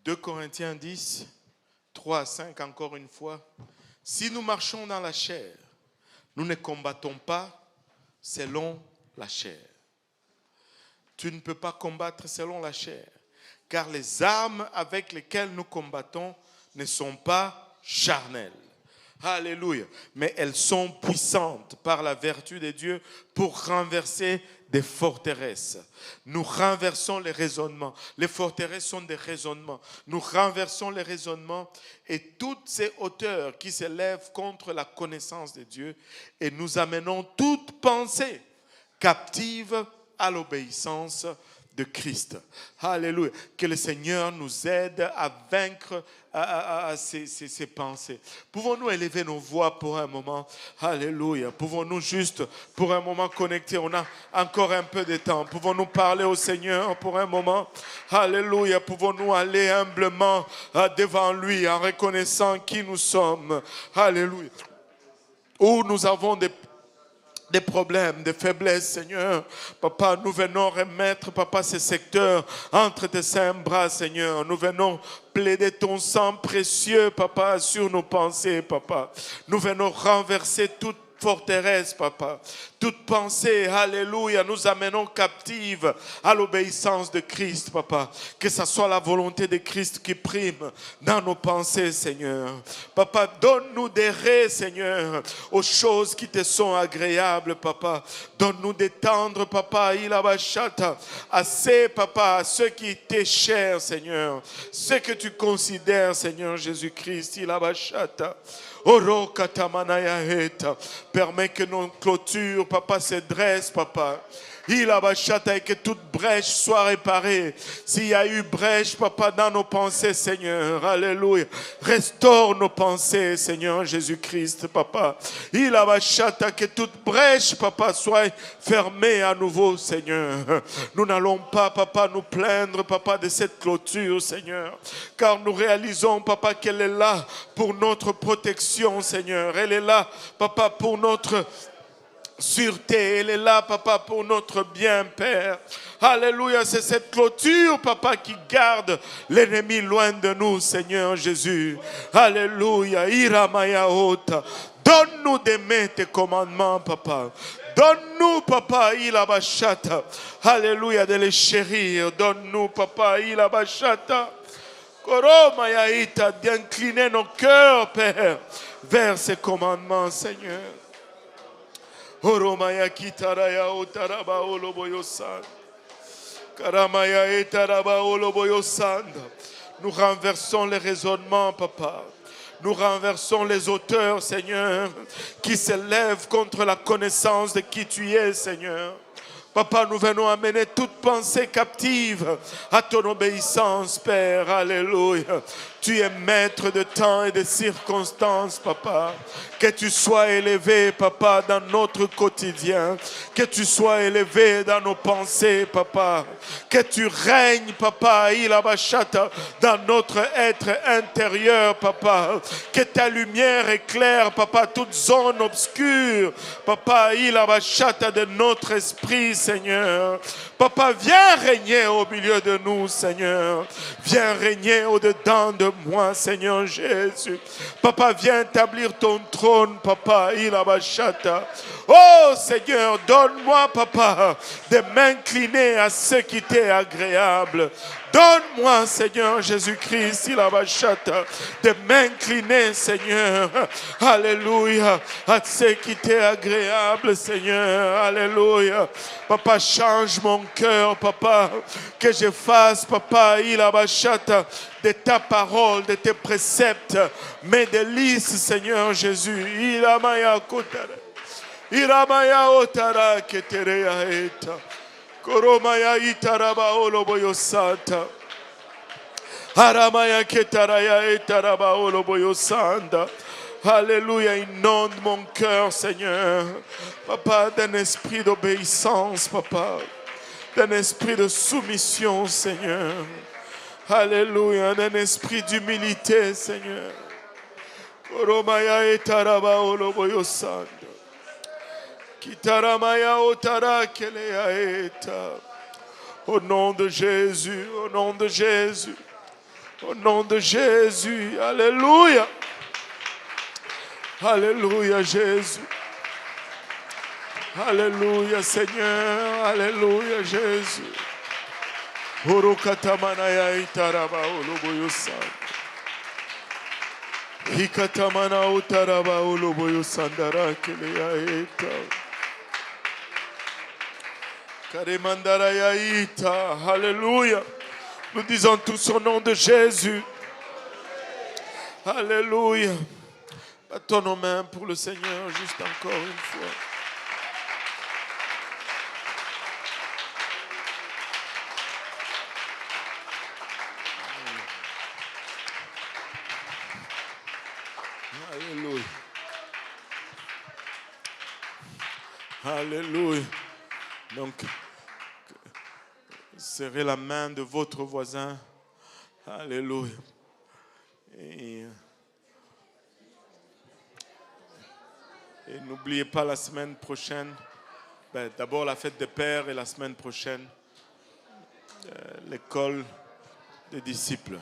2 Corinthiens 10, 3 à 5, encore une fois. Si nous marchons dans la chair, nous ne combattons pas selon la chair. Tu ne peux pas combattre selon la chair, car les armes avec lesquelles nous combattons ne sont pas charnelles. Alléluia. Mais elles sont puissantes par la vertu de Dieu pour renverser des forteresses. Nous renversons les raisonnements. Les forteresses sont des raisonnements. Nous renversons les raisonnements et toutes ces hauteurs qui s'élèvent contre la connaissance de Dieu et nous amenons toute pensée captive à l'obéissance de Christ. Alléluia. Que le Seigneur nous aide à vaincre ces pensées. Pouvons-nous élever nos voix pour un moment? Alléluia. Pouvons-nous juste pour un moment connecter? On a encore un peu de temps. Pouvons-nous parler au Seigneur pour un moment? Alléluia. Pouvons-nous aller humblement devant lui en reconnaissant qui nous sommes? Alléluia. Où nous avons des problèmes, des faiblesses, Seigneur. Papa, nous venons remettre, Papa, ces secteurs entre tes saints bras, Seigneur. Nous venons plaider ton sang précieux, Papa, sur nos pensées, Papa. Nous venons renverser toute forteresse, Papa. Toute pensée, alléluia, nous amenons captive à l'obéissance de Christ, Papa. Que ce soit la volonté de Christ qui prime dans nos pensées, Seigneur. Papa, donne-nous des raies, Seigneur, aux choses qui te sont agréables, Papa. Donne-nous des tendres, Papa, ilabashata, assez, Papa, à ceux qui t'est cher, Seigneur. Ce que tu considères, Seigneur Jésus-Christ, ilabashata. Oro katamanaya heta. Permets que nos clôtures, Papa, se dressent, Papa. Il a bachata et que toute brèche soit réparée. S'il y a eu brèche, Papa, dans nos pensées, Seigneur, alléluia. Restaure nos pensées, Seigneur Jésus-Christ, Papa. Il a bachata que toute brèche, Papa, soit fermée à nouveau, Seigneur. Nous n'allons pas, Papa, nous plaindre, Papa, de cette clôture, Seigneur. Car nous réalisons, Papa, qu'elle est là pour notre protection, Seigneur. Elle est là, Papa, pour notre sûreté, elle est là, Papa, pour notre bien, Père. Alléluia, c'est cette clôture, Papa, qui garde l'ennemi loin de nous, Seigneur Jésus. Alléluia, Iramayaota. Donne-nous d'aimer tes commandements, Papa. Donne-nous, Papa, Ilabashata. Alléluia, de les chérir. Donne-nous, Papa, Ilabashata. Koromayaita, d'incliner nos cœurs, Père, vers ces commandements, Seigneur. Oromaya kitaraya otaraba oloboyosanda. Karamaya etaraba oloboyosanda. Nous renversons les raisonnements, Papa. Nous renversons les auteurs, Seigneur, qui s'élèvent contre la connaissance de qui tu es, Seigneur. Papa, nous venons amener toute pensée captive à ton obéissance, Père. Alléluia. Tu es maître de temps et de circonstances, Papa. Que tu sois élevé, Papa, dans notre quotidien. Que tu sois élevé dans nos pensées, Papa. Que tu règnes, Papa, ilabashata, dans notre être intérieur, Papa. Que ta lumière éclaire, Papa, toute zone obscure, Papa, ilabashata, de notre esprit, Seigneur. Papa, viens régner au milieu de nous, Seigneur. Viens régner au-dedans de moi, Seigneur Jésus. Papa, viens établir ton trône, Papa. Ilabashata. Oh, Seigneur, donne-moi, Papa, de m'incliner à ce qui t'est agréable. Donne-moi, Seigneur Jésus-Christ, ilabashata, de m'incliner, Seigneur, alléluia, à ce qui t'est agréable, Seigneur, alléluia. Papa, change mon cœur, Papa, que je fasse, Papa, ilabashata, de ta parole, de tes préceptes, mes délices, Seigneur Jésus. Ilamaya kotara, iramaya otara keterea eta. Koromaya itaraba oloboyo santa. Haramaya ketaraya itaraba oloboyo santa. Alléluia, inonde mon cœur, Seigneur. Papa, d'un esprit d'obéissance, Papa. D'un esprit de soumission, Seigneur. Alléluia, d'un esprit d'humilité, Seigneur. Oromaya etaraba oloboyosanda. Kitaramaya otara kelea eta. Au nom de Jésus, au nom de Jésus. Au nom de Jésus, alléluia. Alléluia, Jésus. Alléluia, Seigneur. Alléluia, Jésus. Orokatamana itaraba oloboyosanda. Hikatamana utaraba oloboyosandara kelea eta. Karimandara yaita. Alléluia. Nous disons tous au nom de Jésus. Alléluia. Battons nos mains pour le Seigneur juste encore une fois. Alléluia. Alléluia. Donc, serrez la main de votre voisin. Alléluia. Et n'oubliez pas la semaine prochaine, d'abord la fête des pères et la semaine prochaine, l'école des disciples.